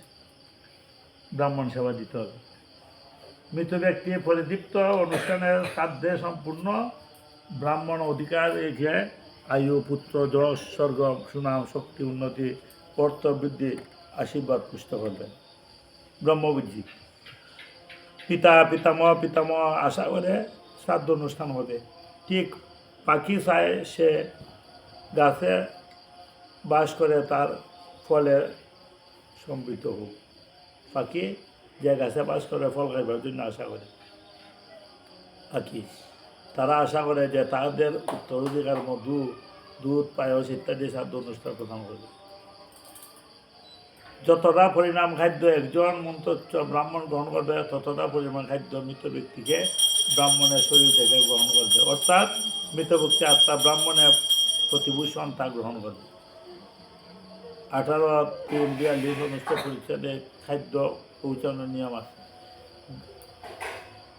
ব্রাহ্মণ সেবা দিতে হবে। মৃত ব্যক্তি পরিদীপ্ত অনুষ্ঠানের শ্রাদ্ধে সম্পূর্ণ ব্রাহ্মণ অধিকার রেখে আয়ু, পুত্র, যশ, স্বর্গ, সুনাম, শক্তি, উন্নতি, অর্থ বৃদ্ধি আশীর্বাদ পুষ্ট করবেন। ব্রহ্মবুদ্ধি পিতামহ আশা করে শ্রাদ্ধ অনুষ্ঠান হবে। ঠিক পাখি চায় সে গাছে বাস করে তার ফলে সমৃদ্ধ হোক। পাখি যে গাছে বাস করে ফল খাইবার জন্য আশা করে পাখি, তারা আশা করে যে তাদের উত্তরাধিকার মধু, দুধ, পায়স ইত্যাদি শ্রাদ্ধ অনুষ্ঠান প্রদান করবে। যতটা পরিমাণ খাদ্য একজন মন্ত্রোচ্চ ব্রাহ্মণ গ্রহণ করবে, ততটা পরিমাণ খাদ্য মৃত ব্যক্তিকে ব্রাহ্মণের শরীর থেকে গ্রহণ করবে। অর্থাৎ মৃত ব্যক্তি আত্মা ব্রাহ্মণের প্রতিভূষণ তা গ্রহণ করবে। 18-3-42 অনুষ্ঠিত পরিচ্ছেদে খাদ্য পৌঁছানোর নিয়ম আছে।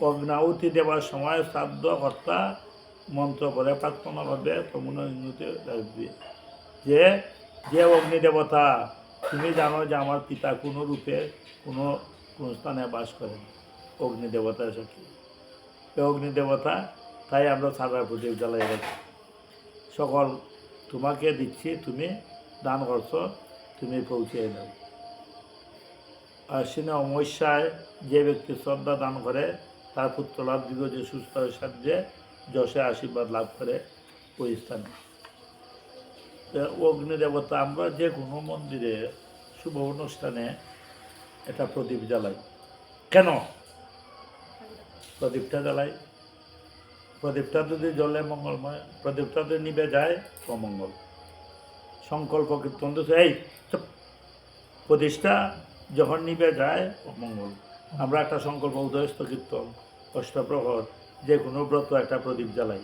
অগ্নাহুতি দেওয়ার সময় শ্রাদ্ধ কর্তা মন্ত্র করে প্রার্থনা করবে, তমুন ইন্দ্রতে রাখবে যে যে অগ্নিদেবতা, তুমি জানো যে আমার পিতা কোনো রূপে কোনো স্থানে বাস করেন। অগ্নিদেবতা সাক্ষী, এই অগ্নিদেবতা, তাই আমরা সারা প্রদীপ জ্বালাই রাখি। সকল তোমাকে দিচ্ছি, তুমি দান করছো, তুমি পৌঁছে দাও। আশ্বিনে অমাবস্যায় যে ব্যক্তি শ্রদ্ধা দান করে, তার পুত্র লাভ দীর্ঘ যে সুস্থ সাহায্যে যশে আশীর্বাদ লাভ করে ওই স্থানে। অগ্নিদেবতা, আমরা যে কোনো মন্দিরে শুভ অনুষ্ঠানে এটা প্রদীপ জ্বালাই। কেন প্রদীপটা জ্বালাই? প্রদীপটা যদি জ্বলে মঙ্গলময়, প্রদীপটা যদি নিভে যায় অমঙ্গল। সংকল্প কীর্তন তো এই প্রতিষ্ঠা যখন নিভে যায় অমঙ্গল। আমরা একটা সংকল্প উদয়স্থ কীর্তন, অষ্টপ্রহর, যে কোনো ব্রত একটা প্রদীপ জ্বালাই,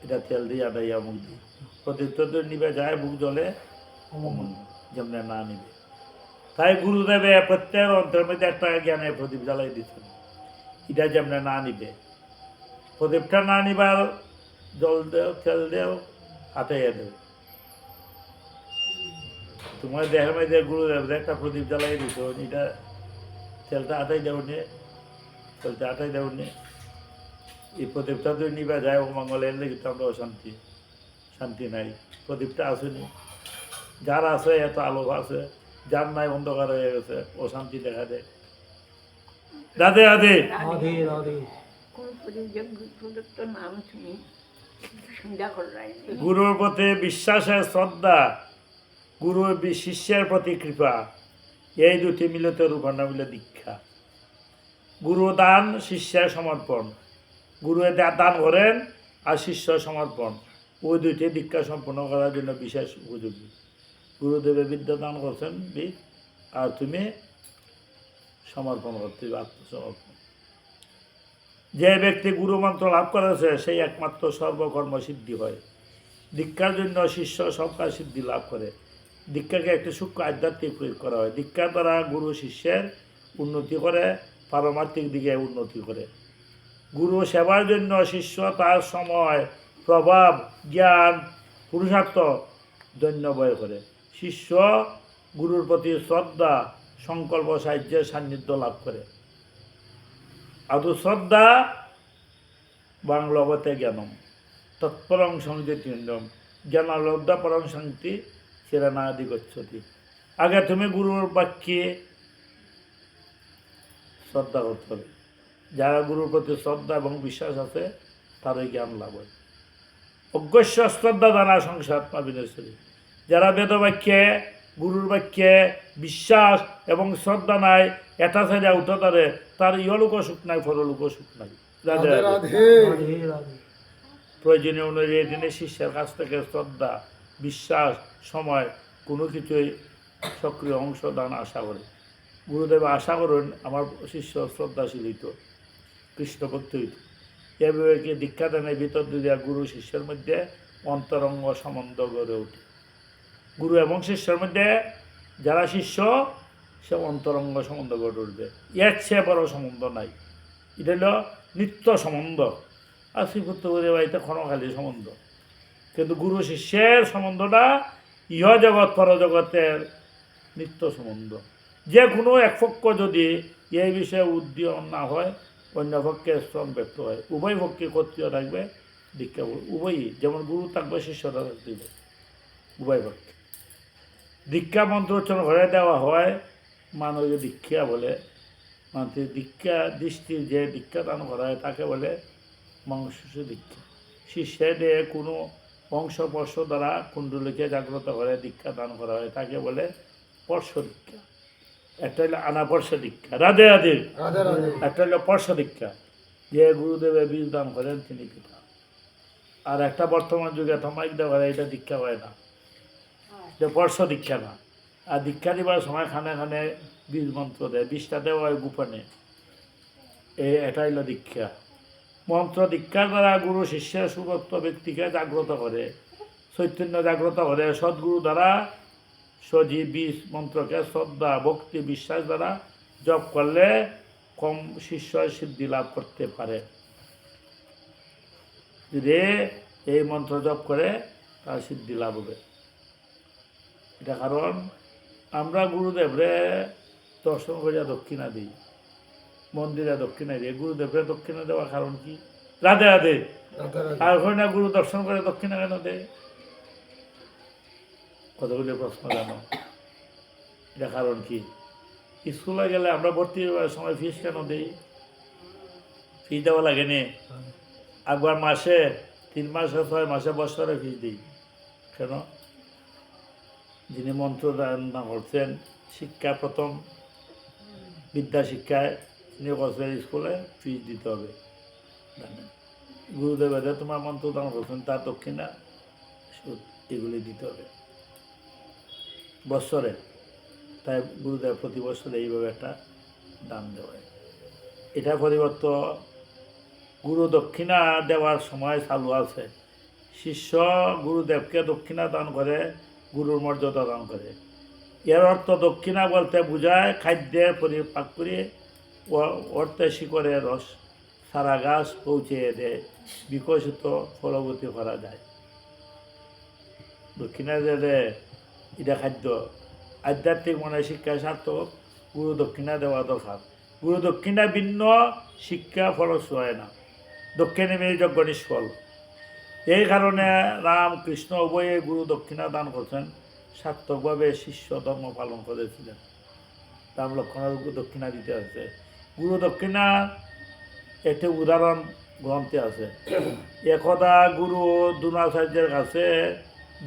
এটা তেল দিয়ে আদাইয়া মুখ দিই। প্রদীপটা যদি নিভে যায়, বুক জ্বলে অমঙ্গল, যেমন না নিবে। তাই গুরুদেবে প্রত্যেক অন্তরের মধ্যে একটা জ্ঞানের প্রদীপ জ্বালাই দিচ্ছেন, এটা যেমন না নিবে। প্রদীপটা না নিবার জল দেও, তেল দেও, হাতাইয়া দেও। তোমার দেহের মধ্যে গুরুদেব একটা প্রদীপ জ্বালাই দিত, এটা তেলটা হাতাই দেও নিয়ে, তেলটা হাতাই দেও নিয়ে। এই প্রদীপটা যদি নিবা যায় অমঙ্গল, এর লেগে তো আমরা অশান্তি, শান্তি নাই। প্রদীপটা আসেনি, যার আছে এত আলো আছে, যার নাই অন্ধকার হয়ে গেছে, অশান্তি দেখা দেয়। রাধে রাধে। রাধে রাধে। কোন পরিযোগ প্রদত্ত নাম শুনি সন্ধ্যা করায় গুরুর প্রতি বিশ্বাসের শ্রদ্ধা, গুরুর শিষ্যের প্রতি কৃপা, এই দুটি মিলিত রূপের নাম হলো দীক্ষা। গুরু দান, শিষ্যের সমর্পণ। গুরু দান করেন আর শিষ্য সমর্পণ, ওই দুইটি দীক্ষা সম্পন্ন করার জন্য বিশেষ উপযোগী। গুরুদেবে বিদ্যা দান করছেন আর তুমি সমর্পণ করতে হবে, আত্মসমর্পণ। যে ব্যক্তি গুরু মন্ত্র লাভ করেছে সেই একমাত্র সর্বকর্ম সিদ্ধি হয়। দীক্ষার জন্য শিষ্য সব কাজ সিদ্ধি লাভ করে। দীক্ষাকে একটি সূক্ষ্ম আধ্যাত্মিক প্রয়োগ করা হয়। দীক্ষার দ্বারা গুরু শিষ্যের উন্নতি করে, পারমার্থিক দিকে উন্নতি করে। গুরু সেবার জন্য শিষ্য তার সময়, প্রভাব, জ্ঞান, পুরুষার্থ দৈন্য ব্যয় করে। শিষ্য গুরুর প্রতি শ্রদ্ধা, সংকল্প, সাহায্যের সান্নিধ্য লাভ করে। আদৌ শ্রদ্ধা বাংলবতে জ্ঞানম তৎপরং সংযতিন্দম জ্ঞানালব্ধা পরং শান্তি চিরানাদি গচ্ছতি। আগে তুমি গুরুর বাক্যে শ্রদ্ধা করতে হবে। যারা গুরুর প্রতি শ্রদ্ধা এবং বিশ্বাস আছে তারই জ্ঞান লাভ হয়। অজ্ঞস্য শ্রদ্ধা দানা সংসারাত্মা বিনশ্বরী। যারা বেদবাক্যে, গুরুর বাক্যে বিশ্বাস এবং শ্রদ্ধা নাই, এটা ছেড়ে উঠে তার ইহলোক সুখ নাই, পরলোক সুখ নাই। রাধে রাধে রাধে। রাধে রাধে। প্রয়োজনীয় অনুযায়ী দিনে শিষ্যের কাছ থেকে শ্রদ্ধা, বিশ্বাস, সময় কোনো কিছুই সক্রিয় অংশদান আশা করে। গুরুদেব আশা করেন আমার শিষ্য শ্রদ্ধাশীল হইত, কৃষ্ণভক্ত হইত। এভাবে দীক্ষা দানের ভিতর দিয়ে গুরু শিষ্যের মধ্যে অন্তরঙ্গ সম্বন্ধ গড়ে ওঠে। গুরু এবং শিষ্যের মধ্যে যারা শিষ্য সে অন্তরঙ্গ সম্বন্ধ গড়ে উঠবে। এর চেয়ে বড় সম্বন্ধ নাই। এটা হলো নিত্য সম্বন্ধ। আর শ্রীপুত্র করে বাড়িতে ক্ষণকালী সম্বন্ধ। কিন্তু গুরু শিষ্যের সম্বন্ধটা ইহ জগৎ পরজগতের নিত্য সম্বন্ধ। যে কোনো এক পক্ষ যদি এই বিষয়ে উদ্দীয়ন না হয়, অন্য পক্ষে শ্রম ব্যক্ত হয়। উভয় পক্ষে কর্তৃত্ব থাকবে দীক্ষা, উভয়ই, যেমন গুরু থাকবে শিষ্যরা থাকবে, উভয় পক্ষে। দীক্ষা মন্ত্র উচ্চারণ করে দেওয়া হয় মানবীয় দীক্ষা বলে। মানুষের দীক্ষা দৃষ্টির যে দীক্ষা দান করা হয় তাকে বলে মাংস দীক্ষা। শিষ্যদের কোনো বংশপর্শ দ্বারা কুণ্ডলীকে জাগ্রত করে দীক্ষা দান করা হয় তাকে বলে পর্শ দীক্ষা। একটা হলো আনাপর্শ দীক্ষা। রাধে রাধে। রাধে রাধে। একটা হলো পর্শ দীক্ষা, যে গুরুদেবের বীজ দান করেন তিনি পিতা। আর একটা বর্তমান যুগে থমাইক দেওয়া হয়, এটা দীক্ষা হয় না, এটা পর্শ দীক্ষা না। আর দীক্ষা দিবার সময় খানে খানে বীজ মন্ত্র দেয়, বীজটা দেওয়া হয় গোপনে। এটা হলো দীক্ষা। মন্ত্র দীক্ষার দ্বারা গুরু শিষ্যের সুভক্ত ব্যক্তিকে জাগ্রত করে, চৈতন্য জাগ্রত করে। সদ্গুরু দ্বারা সজীব বীজ মন্ত্রকে শ্রদ্ধা, ভক্তি, বিশ্বাস দ্বারা জপ করলে কম শিষ্য সিদ্ধি লাভ করতে পারে। যদি এই মন্ত্র জপ করে তার সিদ্ধি লাভ হবে। এটা কারণ আমরা গুরুদেবরে দর্শন করিয়া দক্ষিণা দিই, মন্দিরে দক্ষিণা দিই। গুরুদেবরে দক্ষিণা দেওয়ার কারণ কি? রাধে রাধে। রাধে রাধে। আর হয় না গুরু দর্শন করে দক্ষিণা কেন দেয়? কতগুলি প্রশ্ন জানো, এটা কারণ কি? স্কুলে গেলে আমরা ভর্তি হওয়ার সময় ফিস কেন দিই? ফিস দেওয়া লাগে নে। একবার মাসে, 3 মাসে, 6 মাসে, বছরে ফিস দিই কেন? যিনি মন্ত্র দান করছেন, শিক্ষা প্রথম বিদ্যা শিক্ষায় তিনি করছেন স্কুলে ফিস দিতে হবে। গুরুদেবের তোমার মন্ত্র দান করছেন তার দক্ষিণা সুদ এগুলি দিতে হবে বৎসরে। তাই গুরুদেব প্রতি বছরে এইভাবে একটা দান দেওয়া। এটা পরিবর্তন গুরু দক্ষিণা দেওয়ার সময় চালু আছে। শিষ্য গুরুদেবকে দক্ষিণা দান করে, গুরুর মর্যাদা দান করে। এর অর্থ দক্ষিণা বলতে বোঝায় খাদ্যের পরিপাক করে অর্থে শিকড়ে রস সারা গাছ পৌঁছে দেয়, বিকশিত ফলবতী করা যায়। দক্ষিণা দিলে এটা খাদ্য। আধ্যাত্মিক মনে শিক্ষা সার্থক গুরু দক্ষিণা দেওয়া দরকার। গুরু দক্ষিণা ভিন্ন শিক্ষা ফলস হয় না, দক্ষিণে মেয়ে যজ্ঞ নিষ্ফল। এই কারণে রাম কৃষ্ণ উভয়ে গুরু দক্ষিণা দান করছেন, সার্থকভাবে শিষ্য ধর্ম পালন করেছিলেন। রাম লক্ষ্মণের দক্ষিণা দিতে হচ্ছে। গুরু দক্ষিণা একটি উদাহরণ গ্রন্থে আছে। একদা গুরু দ্রোণাচার্যের কাছে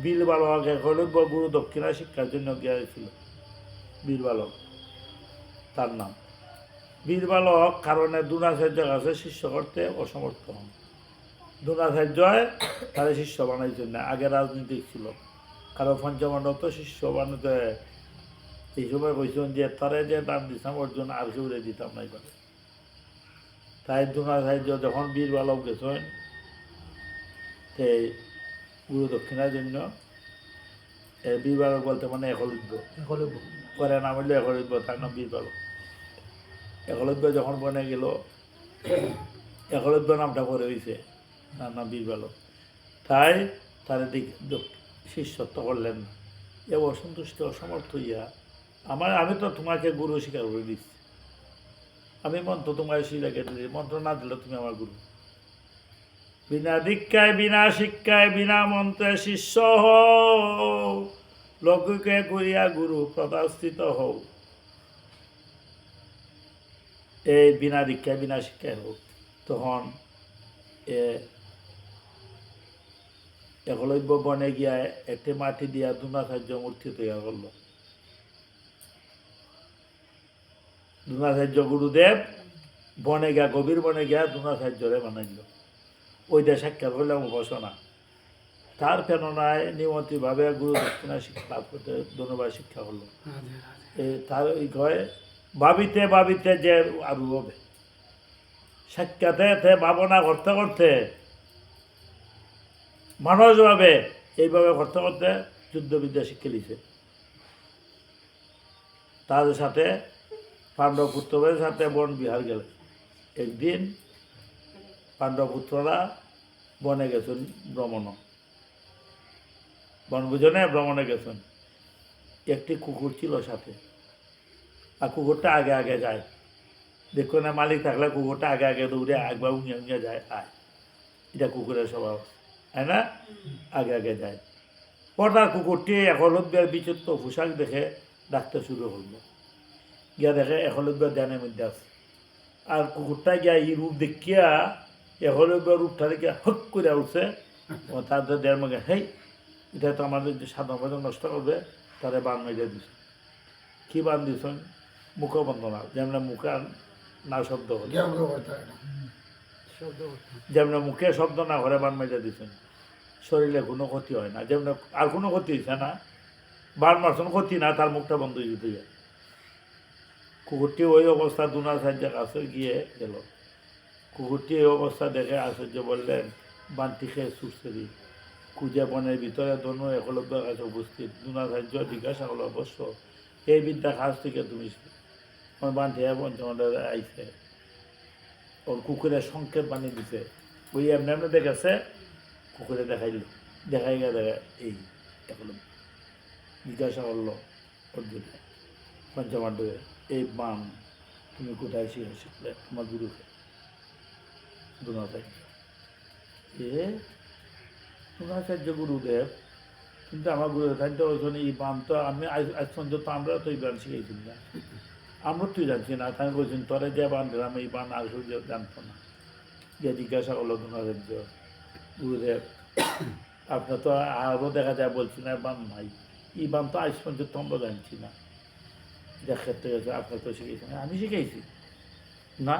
বীর বালক একলব্য গুরু দক্ষিণা শিক্ষার জন্য গিয়েছিল। বীর বালক তার নাম। বীর বালক কারণে দ্রোণাচার্যের কাছে শিষ্য করতে অসমর্থ হন। দ্রোণাচার্য তারা শিষ্য বানাইছেন না, আগে রাজনীতিক ছিল, কারণ পঞ্চপাণ্ডব তো শিষ্য বানাতে এই সময় কইছেন যে তারে যে দান দিতাম অর্জুন আর কেউ দিতাম নাই পারে। তাই দ্রোণাচার্য যখন বীর বালক গেছেন সেই গুরু দক্ষিণার জন্য, বীর বালক বলতে মানে একলব্য, একলব্য পরে নাম হইল একলব্য, তার নাম বীর বালক। একলব্য যখন বনে গেল, একলব্য নামটা পরে হয়েছে, তার নাম বীর বালক। তাই তার শিষ্যত্ব করলেন না। এ অসন্তুষ্ট অসমর্থ হইয়া আমি তো তোমাকে গুরু স্বীকার করে দিচ্ছি, আমি মন্ত্র তোমার শিলাকে দিচ্ছি, মন্ত্র না দিলে তুমি আমার গুরু। বিনা দীক্ষায় বিনা শিক্ষায় বিনা মন্ত্রে শিষ্য হও, লৌকিকে করিয়া গুরু প্রতিষ্ঠিত হও। এই বিনা দীক্ষায় বিনা শিক্ষায় হোক। তখন একলব্য বনে গিয়া একটি মাটি দিয়া দ্রোণাচার্য মূর্তি তৈরি করল। দ্রোণাচার্য গুরুদেব বনে গিয়া, গভীর বনে গিয়া দ্রোণাচার্যরে বানাইল। ওইটা সাক্ষাৎ করলাম উপাসনা। তার প্রেরণায় নিয়মিতভাবে গুরু দক্ষিণা শিক্ষা লাভ করতে ধন্যবাদ শিক্ষা করল। তার ওই ঘরে ভাবিতে ভাবিতে যে আরো হবে, সাক্ষাতে ভাবনা করতে করতে মানুষভাবে এইভাবে করতে করতে যুদ্ধবিদ্যা শিক্ষা দিছে। তাদের সাথে পাণ্ডব পুত্রদের সাথে বন বিহার গেল। একদিন পাণ্ডব পুত্ররা বনে গেছেন ভ্রমণ, বনভোজনে ভ্রমণে গেছেন। একটি কুকুর ছিল সাথে, আর কুকুরটা আগে আগে যায়। দেখো না, মালিক থাকলে কুকুরটা আগে আগে দৌড়ে একবার উঙিয়ে উঙিয়ে যায়, আয়, এটা কুকুরের স্বভাব, তাই না? আগে আগে যায়। হঠাৎ কুকুরটি একলব্যের বিচিত্র পোশাক দেখে ডাকতে শুরু করলো। গিয়া দেখে একলব্যের ধ্যানের মধ্যে আছে। আর কুকুরটা গিয়া এই রূপ দেখিয়া একলব্যের রূপটা দেখিয়া হক করে উঠছে। তাদের দেড় মধ্যে, হেই, এটা তো আমাদের যে সাধারণ নষ্ট করবে, তারা বান মেরে দিছে। কী বান দিছেন? মুখবন্ধনা, যেমন মুখে না শব্দ হলে, যেমন মুখে শব্দ না করে বান মেরে দিছেন। শরীরে কোনো ক্ষতি হয় না, যেমন আর কোনো ক্ষতি হয়েছে না, বান মারছেন ক্ষতি না, তার মুখটা বন্ধ হয়ে যেতে যায়। কুকুরটি ওই অবস্থা দ্রোণাচার্যের কাছে গিয়ে গেল। কুকুরটি এই অবস্থা দেখে আচার্য বললেন, বানটি খেয়ে ছুটছে দিই। খুঁজে বনের ভিতরে ধনু একলব্যের কাছে উপস্থিত। দ্রোণাচার্য জিজ্ঞাসা করল, অবশ্য এই বিদ্যা কাছ থেকে তুমি আমার বানটি পঞ্চমণ্ডলে আইছে। ওর কুকুরের সংকেত বানিয়ে দিছে। ওই এমনি এমনি দেখেছে, কুকুরে দেখাইল, দেখাই গিয়ে দেখা এই একলব্য। জিজ্ঞাসা করলো অর্জুনে পঞ্চমাণ্ডবে, এই বান তুমি কোথায় শিখলে? তোমার গুরুকে। দ্রোণাচার্য, দ্রোণাচার্য গুরুদেব, কিন্তু আমার গুরুদেব থাকতে ওইখানে এই বান তো আমি আজ পর্যন্ত আমরা তো এই বান শিখেছি না, আমরা তুই জানছি না। তাই বলছেন তোরে যে বান দিলাম এই বান আর সূর্য জানতো না। যে জিজ্ঞাসা করলো দ্রোণাচার্য, গুরুদেব আপনার তো আরও দেখা যায় বলছি না বান নাই, এই বান তো আজ পর্যন্ত আমরা জানছি না, এটা ক্ষেত্রে গেছে আপনার তো শিখেছেন। আমি শিখেছি না,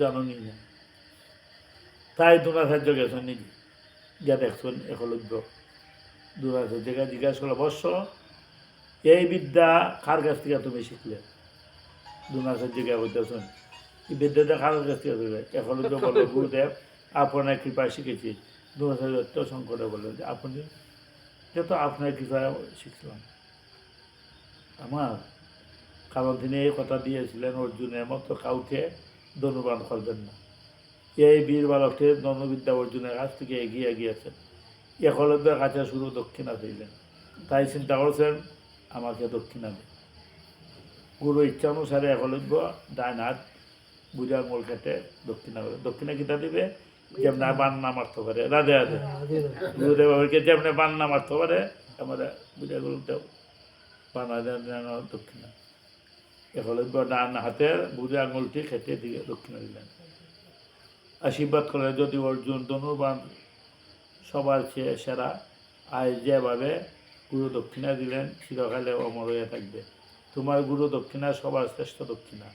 জানি না। তাই দ্রোণাচার্য গেছেন নিজে, যা দেখছেন একলব্য। দ্রোণাচার্যকে জিজ্ঞাসা করলো, অবশ্য এই বিদ্যা কার কাছ থেকে তুমি শিখলে? দ্রোণাচার্যকে বলতেছেন, এই বিদ্যাটা কার কাছ থেকে শিখলে? একলব্য বলল, গুরুদেব আপনার কৃপায় শিখেছি। দ্রোণাচার্য তো সংকটে বললেন যে আপনি যে তো আপনার কৃপায় শিখছিলাম আমার, কারণ তিনি এই কথা দিয়েছিলেন অর্জুনের মতো কাউকে ধনুবান করবেন না। এই বীর বালকটি ধনুবিদ্যা অর্জুনের কাছ থেকে এগিয়ে গিয়েছেন। একলব্যের কাছে শুরু দক্ষিণা দিলেন। তাই চিন্তা করছেন আমাকে দক্ষিণা দেন। গুরু ইচ্ছা অনুসারে একলব্য ডাইন হাত বুঝে আঙুল কেটে দক্ষিণা করে। দক্ষিণা কিতা দিবে? যেমন বান না মারতে পারে, রাধে রাধে, গুরুদেব যেমন বান না মারতে পারে আমাদের বুঝে আঙুল দেব, বানা দেন দক্ষিণা। একলব্য ডান হাতের বুড়ি আঙুলটি খেতে দিয়ে দক্ষিণা দিলেন। আশীর্বাদ করলেন, যদি অর্জুন ধনুর্বান সবার চেয়ে সেরা, আজ যেভাবে গুরু দক্ষিণা দিলেন চিরকালে অমর হয়ে থাকবে। তোমার গুরু দক্ষিণা সবার শ্রেষ্ঠ দক্ষিণা।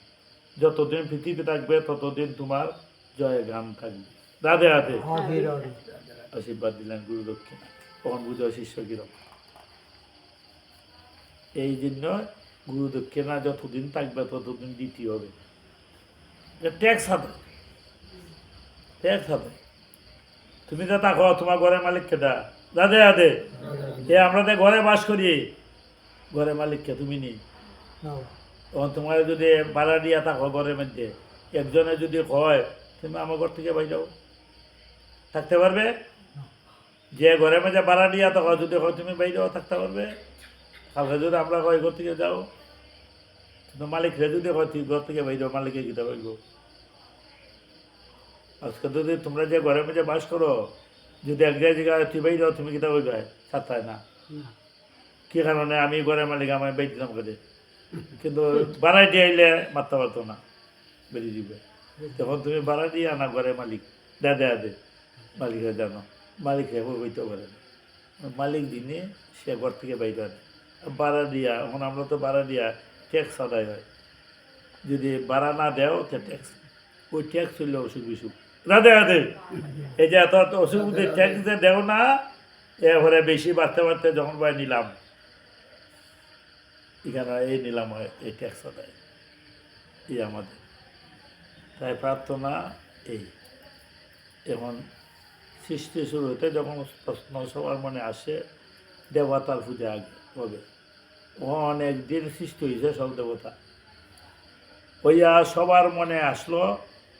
যতদিন পৃথিবী থাকবে ততদিন তোমার জয় গান থাকবে। রাধে রাধে। রাধে রাধে। আশীর্বাদ দিলেন গুরু দক্ষিণা। তখন বুঝো শিষ্য কিরকম। এই জন্য গুরু দক্ষিণা যতদিন থাকবে ততদিন দিতে হবে। ট্যাক্স হবে, ট্যাক্স হবে। তুমি তো থাকো, তোমার ঘরের মালিক কেটা? রাধে রাধে। এ আমরা তো ঘরে বাস করি, ঘরের মালিককে তুমি নি। নাও। তখন তোমার যদি ভাড়া দিয়া থাকো ঘরের মধ্যে, একজনে যদি হয় তুমি আমার ঘর থেকে বাই যাও, থাকতে পারবে? যে ঘরের মধ্যে ভাড়া দিয়া থাকো যদি হয় তুমি বাই যাও, থাকতে পারবে? কালকে যদি আমরা হয় ঘর থেকে যাও, কিন্তু মালিকরে যদি হয় তুই ঘর থেকে বাই যাও, মালিকে কীটা বাইব? আজকে যদি তোমরা যে ঘরের মধ্যে বাস করো, যদি এক জায়গায় তুই বাই যাও, তুমি কীটা বইবে? ছাড়তায় না। কী কারণে? আমি ঘরের মালিক, আমি বাই দিতাম করে। কিন্তু বাড়াই দিয়ে আইলে মারতে পারতো না, বেরিয়ে দিবে। তখন তুমি বাড়া দিয়ে আনা ঘরের মালিক, দে মালিকের জানো, মালিক হইতে পারে না। মালিক দিনে সে ঘর থেকে বাইরে আনে বাড়া দিয়া। এখন আমরা তো বাড়া দিয়া ট্যাক্স আদায় হয়, যদি বাড়া না দেও তো ট্যাক্স, ওই ট্যাক্স হইলে অসুখ বিসুখ। রাধে রাধে। এই যে এত অসুখ ট্যাক্স যে দেও না, এরপরে বেশি বাড়তে বাড়তে যখন ভাই নিলাম, এখানে এই নিলাম হয়, এই ট্যাক্স আদায় এই আমাদের। তাই প্রার্থনা এই। এখন সৃষ্টি শুরু হতে যখন প্রশ্ন সবার মনে আসে, দেবতার পূজা আগে হবে। অনেক দিন সৃষ্টি হয়েছে সব দেবতা, হইয়া সবার মনে আসলো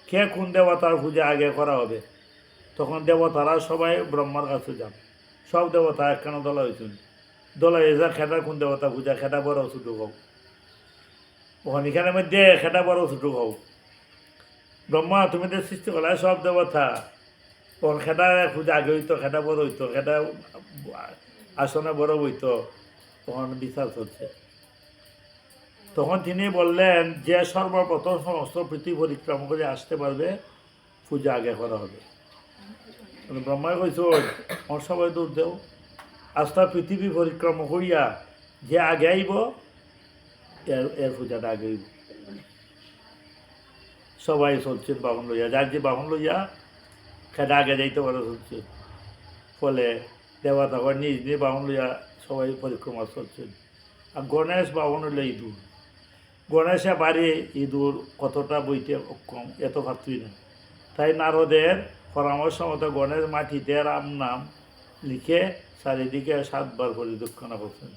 কে কোন দেবতার পূজা আগে করা হবে। তখন দেবতারা সবাই ব্রহ্মার কাছে যান। সব দেবতা একখানা দলা হয়েছেন, দলা হয়ে যা খেটা কোন দেবতা পূজা, খেটা বড় ছোটো হোক। ওখানে এখানের মধ্যে খেটা বড় ছোটো হোক। ব্রহ্মা তুমি তো সৃষ্টি করলে সব দেবতা, তখন খেটা পূজা আগে হইতো, খেটা বড় হইতো, খেটা আসনে বড় হইতো। তখন বিচার চলছে। তখন তিনি বললেন যে সর্বপ্রথম সমস্ত পৃথিবী পরিক্রমা করে আসতে পারবে, পূজা আগে করা হবে। ব্রহ্মায় কইস আমার সবাই দূর দেও, আস্থা পৃথিবী পরিক্রমা করিয়া যে আগে আইব এর পূজাটা আগে আইব। সবাই চলছেন বাহন লইয়া, যার যে বাহন লইয়া সেটা আগে যাইতে পারে চলছে। ফলে দেবতা নিজ নিজ বাহন লইয়া সবাই পরিক্রমা চলছেন। আর গণেশ বাহন হইলে ইঁদুর, গণেশে বাড়ি ইঁদুর কতটা বইতে অক্ষম, এত ভাবতুই না। তাই নারদের পরামর্শ মতো গণেশ মাটিতে রাম নাম লিখে চারিদিকে 7 বার পরিদক্ষিণা করছেন।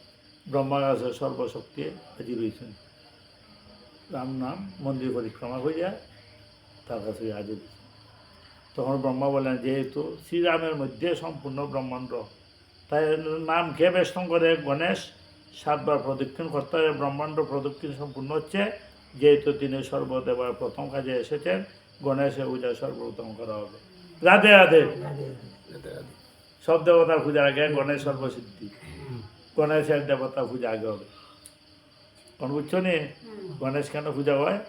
ব্রহ্মা কাছে সর্বশক্তি হাজির হয়েছেন, রাম নাম মন্দির পরিক্রমা করিয়া তার কাছে হাজির হয়েছেন। তখন ব্রহ্মা বলেন যেহেতু শ্রীরামের মধ্যে সম্পূর্ণ ব্রহ্মাণ্ড, তাই নামকে বেষ্টন করে গণেশ 7 বার প্রদক্ষিণ করতে হবে। ব্রহ্মাণ্ড প্রদক্ষিণ সম্পূর্ণ হচ্ছে, যেহেতু তিনি সর্বদেবার প্রথম কাজে এসেছেন, গণেশের পূজা সর্বপ্রথম করা হবে। রাধে রাধে। সব দেবতার পূজার আগে গণেশ সর্বসিদ্ধি, গণেশের দেবতা পূজা আগে হবে। কোন বুঝছো নি গণেশ কেন পূজা হয়?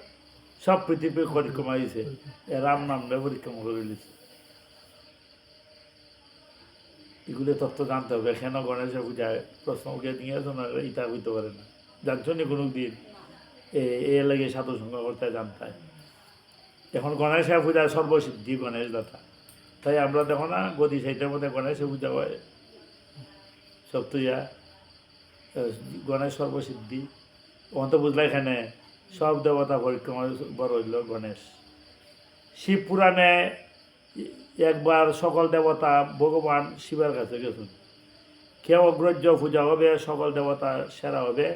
সব পৃথিবী পরিক্রমা হয়েছে, রাম নাম পরিক্রমা করে দিচ্ছে। এগুলো তত্ত্ব জানতে হবে, কেন গণেশের পূজায় প্রশ্নকে নিয়ে না ইটা হইতে পারে না। জানছো নি কোনো দিন এ লাগে সাধু সঙ্গ করতে জানতে। এখন গণেশের পূজা সর্বসিদ্ধি গণেশ দাতা, তাই আমরা দেখো না গদি সাইটের মধ্যে গণেশের পূজা হয় সব তুইয়া, গণেশ সর্বসিদ্ধি। ওখান তো বুঝলা এখানে সব দেবতা পরিক্রমা বড় হইল গণেশ। শিব পুরাণে একবার সকল দেবতা ভগবান শিবের কাছে গেছেন, কেউ অগ্রহ্য পূজা হবে, সকল দেবতা সেরা হবে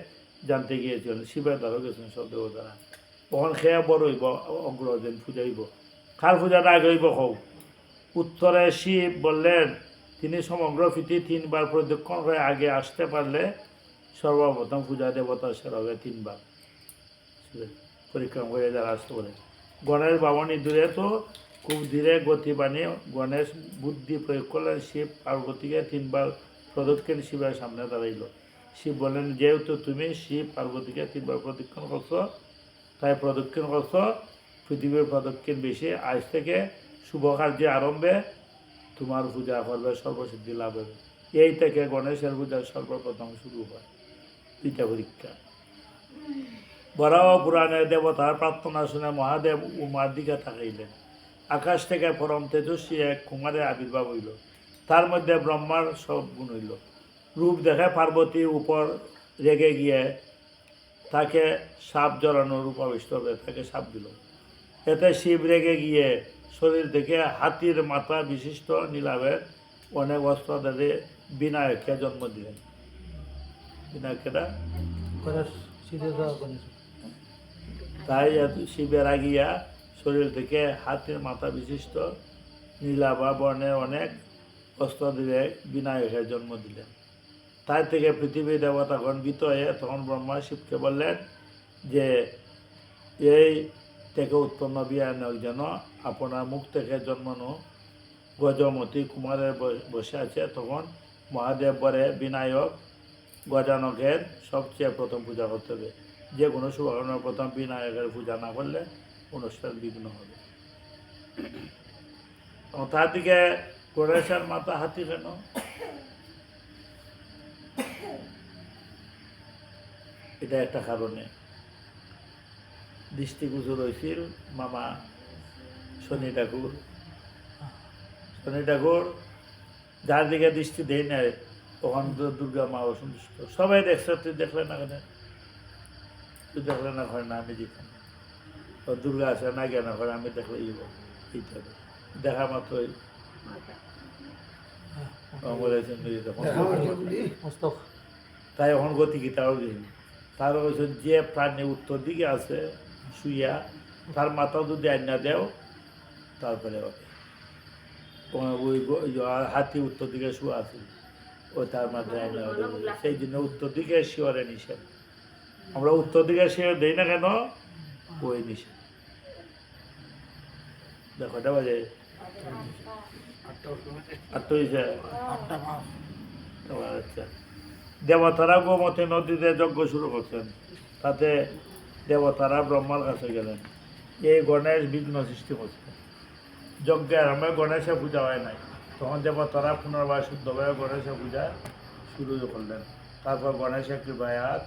জানতে গিয়েছিলেন, শিবের দ্বারা গেছেন সব দেবতারা। তখন খেয়ে বড় হইব, অগ্রহণ পূজা হইব। কার পূজাটা আগে হইব হোক? উত্তরে শিব বললেন তিনি সমগ্র পৃথিবী 3 বার প্রদক্ষিণ হয়ে আগে আসতে পারলে সর্বপ্রথম পূজা দেবতা সেরা হবে 3 বার পরিক্রমা করে যারা আসতে পারে। গণেশ বামন ইঁদুরে তো খুব ধীরে গতি বানিয়ে গণেশ বুদ্ধি প্রয়োগ করলেন, শিব পার্বতীকে 3 বার প্রদক্ষিণ শিবের সামনে দাঁড়াইল। শিব বলেন যেহেতু তুমি শিব পার্বতীকে 3 বার প্রদক্ষিণ করছো, তাই প্রদক্ষিণ করছ পৃথিবীর প্রদক্ষিণ বেশি। আজ থেকে শুভ কার্যে আরম্ভে তোমার পূজা করবে, সর্বসিদ্ধি লাভ হবে। এই থেকে গণেশের পূজা সর্বপ্রথম শুরু হয়। দুইটা পরীক্ষা। বরাহ পুরাণের দেবতার প্রার্থনা শুনে মহাদেব উমার দিকে তাকাইলেন। আকাশ থেকে পরম তেজস্বী এক কুমারের আবির্ভাব হইল। তার মধ্যে ব্রহ্মার সব গুণ হইল। রূপ দেখে পার্বতী উপর রেগে গিয়ে তাকে সাপ জড়ানোর রূপ আবিষ্ট হবে, তাকে সাপ দিল। এতে শিব রেগে গিয়ে শরীর থেকে হাতির মাথা বিশিষ্ট নীলাভের অনেক অস্ত্রধারী বিনায়ককে জন্ম দিলেন। বিনায়কেরা গণেশ সিদ্ধ গণেশ তাই শিবের আগিয়া শরীর থেকে হাতির মাথা বিশিষ্ট নীলাভা বর্ণের অনেক অস্ত্র দিয়ে বিনায়কের জন্ম দিলেন। তাই থেকে পৃথিবীর দেবতাগণ ভীত হয়ে তখন ব্রহ্মা শিবকে বললেন যে এই থেকে উৎপন্ন বিনায়ক যেন আপনার মুখ থেকে জন্মানো গজমতী কুমারের বসে আছে। তখন মহাদেব বলে বিনায়ক গজানকের সবচেয়ে প্রথম পূজা করতে হবে। যে কোনো শুভাকামনার প্রথম বিনায়কের পূজা না করলে অনুষ্ঠান বিঘ্ন হবে। তার দিকে গণেশের মাথা হাতি কেন? এটা একটা কারণে দৃষ্টিগোচর হয়েছিল মামা শনি ঠাকুর। শনি ঠাকুর যার দিকে দৃষ্টি দেয় না তখন দুর্গা মা অসন্তুষ্ট। সবাই দেখছে, তুই দেখলে না কেন? তুই দেখলে না হয় না আমি যেখানে দুর্গা আছে না কেন করে আমি দেখলে এইটা দেখা মাত্রই বলেছেন মস্তক তাই এখন গতি কি তাও দিন। তার হয়েছে যে প্রাণী উত্তর দিকে আছে শুইয়া তার মাথা যদি আইনা দেও তারপরে হবে। ওই হাতি উত্তর দিকে শুয়ে আছে, ওই তার মাথায় আইনা দেবে। সেই জন্য উত্তর দিকে শিওরে নিষেধ। আমরা উত্তর দিকে শিওর দিই না কেন? ওই নিষেধ। দেখো এটা বাজে 8 হয়েছে। আচ্ছা, দেবতারা গোমতী নদীতে যজ্ঞ শুরু করছেন। তাতে দেবতারা ব্রহ্মার কাছে গেলেন। এই গণেশ বিঘ্ন সৃষ্টি করছে। যজ্ঞের আরম্ভে গণেশের পূজা হয় নাই। তখন দেবতারা পুনর্বার শুদ্ধভাবে গণেশের পূজা শুরু করলেন। তারপর গণেশের কৃপায় আর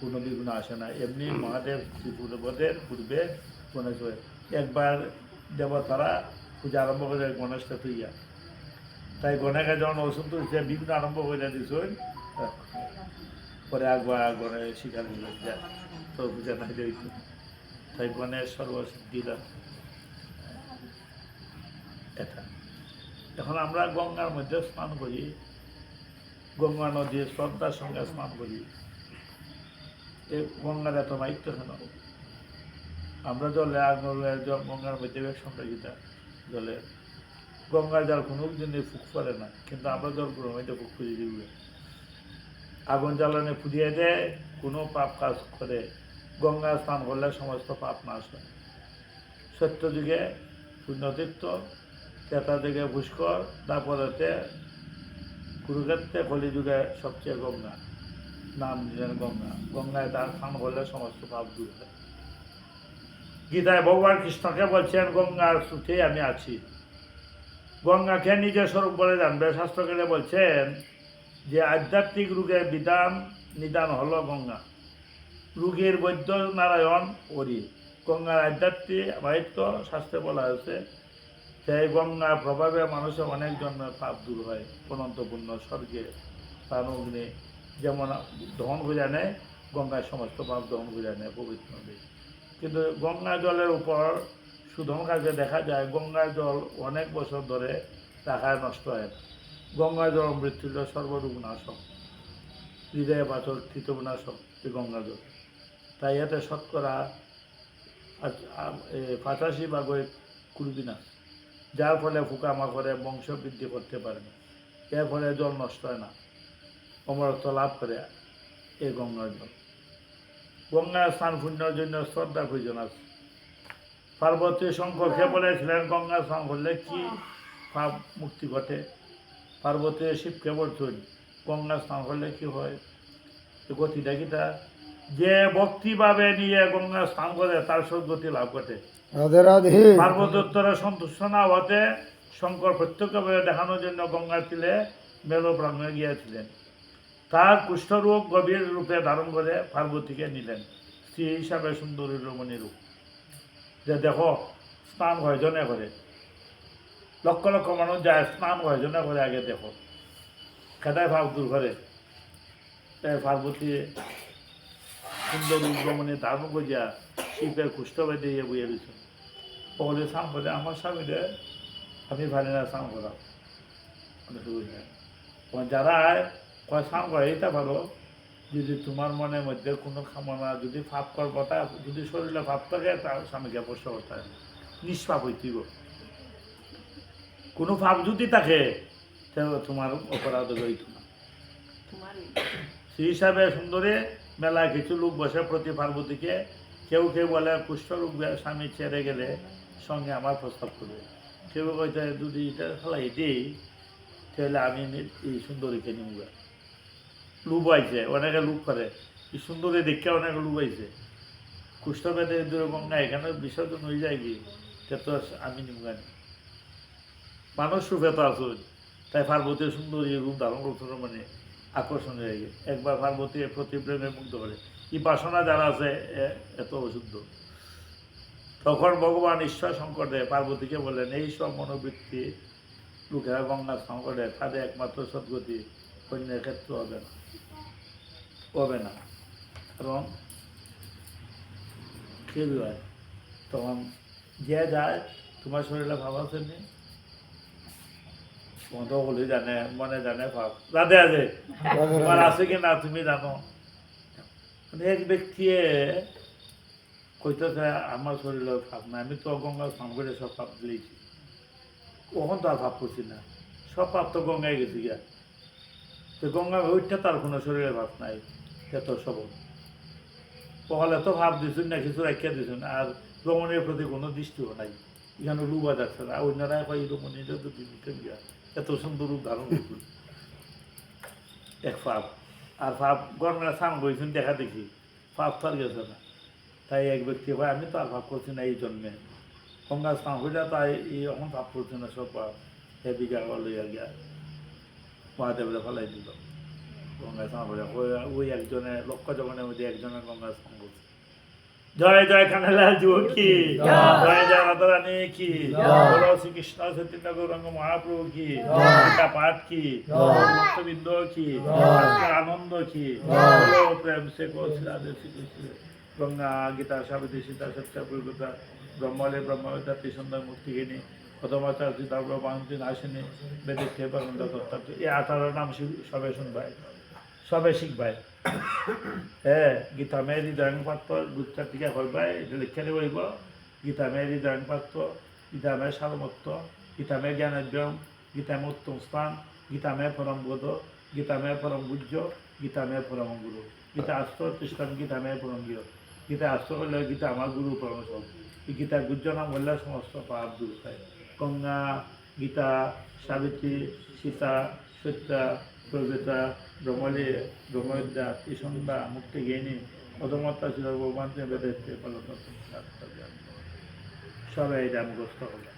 কোনো বিঘ্ন আসে না। এমনি মহাদেব ত্রিপুরবদের পূর্বে গণেশ হয়। একবার দেবতারা পূজা আরম্ভ করে গণেশটা তুইয়া, তাই গণেশকে যখন অসন্তোষ যে বিঘ্ন আরম্ভ করে দিয়েছেন পরে গণেশ স্বীকার করলেন যে তোর পূজা নাই দিত। তাই গণেশ সর্বসিদ্ধি লাভ। এটা এখন আমরা গঙ্গার মধ্যে স্নান করি, গঙ্গা নদীর শ্রদ্ধার সঙ্গে স্নান করি। এই গঙ্গার এত মাইত্য কেন? আমরা জলে আঙুলে গঙ্গার মধ্যে সংখ্যাগীতা জলে গঙ্গার জল কোনো দিনে ফুক করে না, কিন্তু আমরা জলগুলোর মধ্যে ফুক ফুজিয়ে দিবে। আগুন জ্বালানে ফুটিয়ে দেয়, কোনো পাপ কাজ করে। গঙ্গা স্নান করলে সমস্ত পাপ নাশ হয়। সত্য যুগে পুণ্যতীর্থ, তেতা যুগে পুষ্কর, তারপরেতে কুরুক্ষেত্রে কলিযুগে সবচেয়ে গঙ্গা নাম দিলেন গঙ্গা। গঙ্গায় তার স্নান করলে সমস্ত পাপ দূর হয়। গীতায় ভগবান কৃষ্ণকে বলছেন গঙ্গার স্রোতে আমি আছি। গঙ্গাকে নিজের স্বরূপ বলে জানবে। শাস্ত্রকে বলছেন যে আধ্যাত্মিক রোগের নিদান হলো গঙ্গা। রোগীর বৈদ্য নারায়ণ হরি। গঙ্গার আধ্যাত্মিক মাহিত্য শাস্ত্রে বলা হয়েছে। সেই গঙ্গার প্রভাবে মানুষের অনেক জন্মের পাপ দূর হয়। অনন্তপূর্ণ স্বর্গে স্থান অগ্নি যেমন দহন করে নেয়, গঙ্গার সমস্ত পাপ দহন করে নেয় পবিত্র নদী। কিন্তু গঙ্গা জলের উপর শোধন কাজে দেখা যায় গঙ্গার জল অনেক বছর ধরে রাখায় নষ্ট হয় না। গঙ্গা জল মৃত্যুর সর্বরোগ নাশক, হৃদয় পাথর কীটনাশক এই গঙ্গা জল। তাই এতে শতকরা 85 কুলবিনাশ, যার ফলে পোকামাকড়ে বংশ বৃদ্ধি করতে পারে না। এর ফলে জল নষ্ট হয় না, অমরত্ব লাভ করে এই গঙ্গার জল। গঙ্গার স্নান পুণ্যের জন্য শ্রদ্ধা প্রয়োজন আছে। পার্বতী শঙ্করকে বলেছিলেন গঙ্গা স্নান করলে কি পাপ মুক্তি ঘটে। পার্বতী শিবকে বলছেন গঙ্গা স্নান করলে কি হয়। গতিটা কিটা যে ভক্তিভাবে নিয়ে গঙ্গা স্নান করে তার সদ্গতি লাভ করে। রাধে রাধে। পার্বত্যোত্তরা সন্তুষ্ট না হতে শঙ্কর প্রত্যক্ষভাবে দেখানোর জন্য গঙ্গার তীরে মেলপ্রাঙ্গণে গিয়েছিলেন। তার কুষ্ঠরোগ গভীর রূপে ধারণ করে পার্বতীকে নিলেন স্ত্রী হিসাবে সুন্দরী রমণী রূপ। যে দেখো স্নান কয়জনে করে, লক্ষ লক্ষ মানুষ যায় স্নান কয়জনে করে, আগে দেখো খেদায় ভাব দূর করে। তাই পার্বতী সুন্দর রমণী ধারণ করিয়া শিল্পের কুষ্ঠ বেঁধে বইয়ে দিয়েছেন। বলে স্নান করে আমার স্বামীরে আমি পারি না স্নান করা। যারা কয় স্নান করে এটা ভালো, যদি তোমার মনের মধ্যে কোনো কামনা যদি পাপ করবো, তা যদি শরীরে পাপ থাকে তার স্বামীকে প্রশ্ন করতে হয়, নিষ্পাপ হইতেইব। কোনো পাপ যদি থাকে তাহলে তোমার অপরাধ হইত না। তোমার সেই হিসাবে সুন্দরী মেলায় কিছু লোক বসে প্রতি পার্বতীকে, কেউ কেউ বলে কুষ্ঠরোগ স্বামী ছেড়ে গেলে সঙ্গে আমার প্রস্তাব করবে, কেউ কইতে যদি এটা খেলাই দিই তাহলে আমি এই সুন্দরীকে নিব। লুব আইছে, অনেকে লুপ করে, এই সুন্দরী দেখে অনেকে লুব আইছে। কুষ্ঠবেদে গঙ্গা এখানে বিসর্জন হয়ে যায় কি, সে তো আমি নিব গানি মানুষ রূপে তো আসুন। তাই পার্বতীর সুন্দরী রূপ ধারণ করতে মানে আকর্ষণ হয়ে গেছে। একবার পার্বতী প্রতি প্রেমে মুগ্ধ করে, এই বাসনা যারা আছে এত অশুদ্ধ। তখন ভগবান ঈশ্বর শঙ্করদেব পার্বতীকে বললেন, এই সব মনোবৃত্তি লোকেরা গঙ্গা স্নান করে তাদের একমাত্র সদ্গতি অন্যের ক্ষেত্রে হবে না। এবং কেউ হয় তখন যে যায় তোমার শরীরে ভাব আছে নি, বন্ধ বলে জানে, মনে জানে ভাব রাধে আছে তোমার আছে কি না তুমি জানো। মানে এক ব্যক্তি কইতেছে আমার শরীরে ভাব না, আমি তো গঙ্গা স্নান করে সব পাপ দিয়েছি, কখন তো আর ভাব করছি না, সব পাপ তো গঙ্গায় গেছি গিয়া। তো গঙ্গা ওইটা তার কোনো শরীরে ভাব নাই, এত সবল পহলে তো ভাব দিছুন না, কিছু রাখিয়া দিছুন, আর রমণীর প্রতি কোনো দৃষ্টিও নাই। এখানে লুবা যাচ্ছে না, অন্যরা কয় রমণীটা তো দিতে গিয়া এত সুন্দর রূপ ধারণ করছিল এক ফাপ। আর ফাপ গরমে স্নান করেছেন দেখা দেখি ফাপ তো আর গেছে না। তাই এক ব্যক্তি ভাই আমি তো আর ভাব করছি না এই জন্মে, গঙ্গা স্নান হইলে তাই এই এখন ভাব করছে না, সব পাপ এ বিঘা লইয়া গিয়া মহাদেবরে ফেলাই দিল। গঙ্গা স্নান করে ওই একজনে লক্ষ জগনের মধ্যে একজনের গঙ্গা স্নান করছে। জয় জয় কানাইলাল যুগ কি, জয় জয় রাধারানী কি, বলো শ্রীকৃষ্ণ চৈতন্য গৌরাঙ্গ মহাপ্রভু কি, গীতা পাঠ কি, ভক্তবৃন্দ কি, আজকের আনন্দ কি, বলো প্রেম সে শ্রী রাধে শ্রীকৃষ্ণ। গঙ্গা গীতা সাবিত্রী সীতা সত্যা পরিকতা ব্রহ্মলে ব্রহ্মবিদ্যা ত্রিসন্ধ্যা মুক্তিগিনী প্রথমাচার চিতাগ্র বান্তি নাশিনী বেদিক খেপানন্দ তত্ত্ব। এই 18 নাম সবে শুনবাই, সবে শিখবাই। হ্যাঁ, গীতা মেয়েরি দয়ং পাত্র গুচ্ছার টিকা করবাই, এটা লিখে নেব। গীতা মেয়েরি দয়ং পাত্র, গীতা মেয়ের সারমত্ব, গীতা মেয়ের জ্ঞানোদ্যম, গীতা মেয়ের উত্তম স্থান, গীতা মেয়ের পরম বোধ, গীতা মেয়ের পরম গুজ্জ, গীতা মেয়ের পরম গুরু। গীতা আস্ত খ্রিস্টান, গীতা মেয়ের পরম গৃহ। গীতা আস্ত করলে গীতা আমার গুরু পরম সব। এই গীতা গুজ্জ নাম বললে সমস্ত পাপ দূর হয়। গঙ্গা গীতা সাবিত্রী সীতা সত্যা প্রবেতা ব্রহ্মলে ব্রহ্মবিদ্যা ত্রিসন্ধ্যা মুক্তিগিনী অধমত্তা ছিল ভগবান বেদে সবাই এটা মুখস্থ হবে।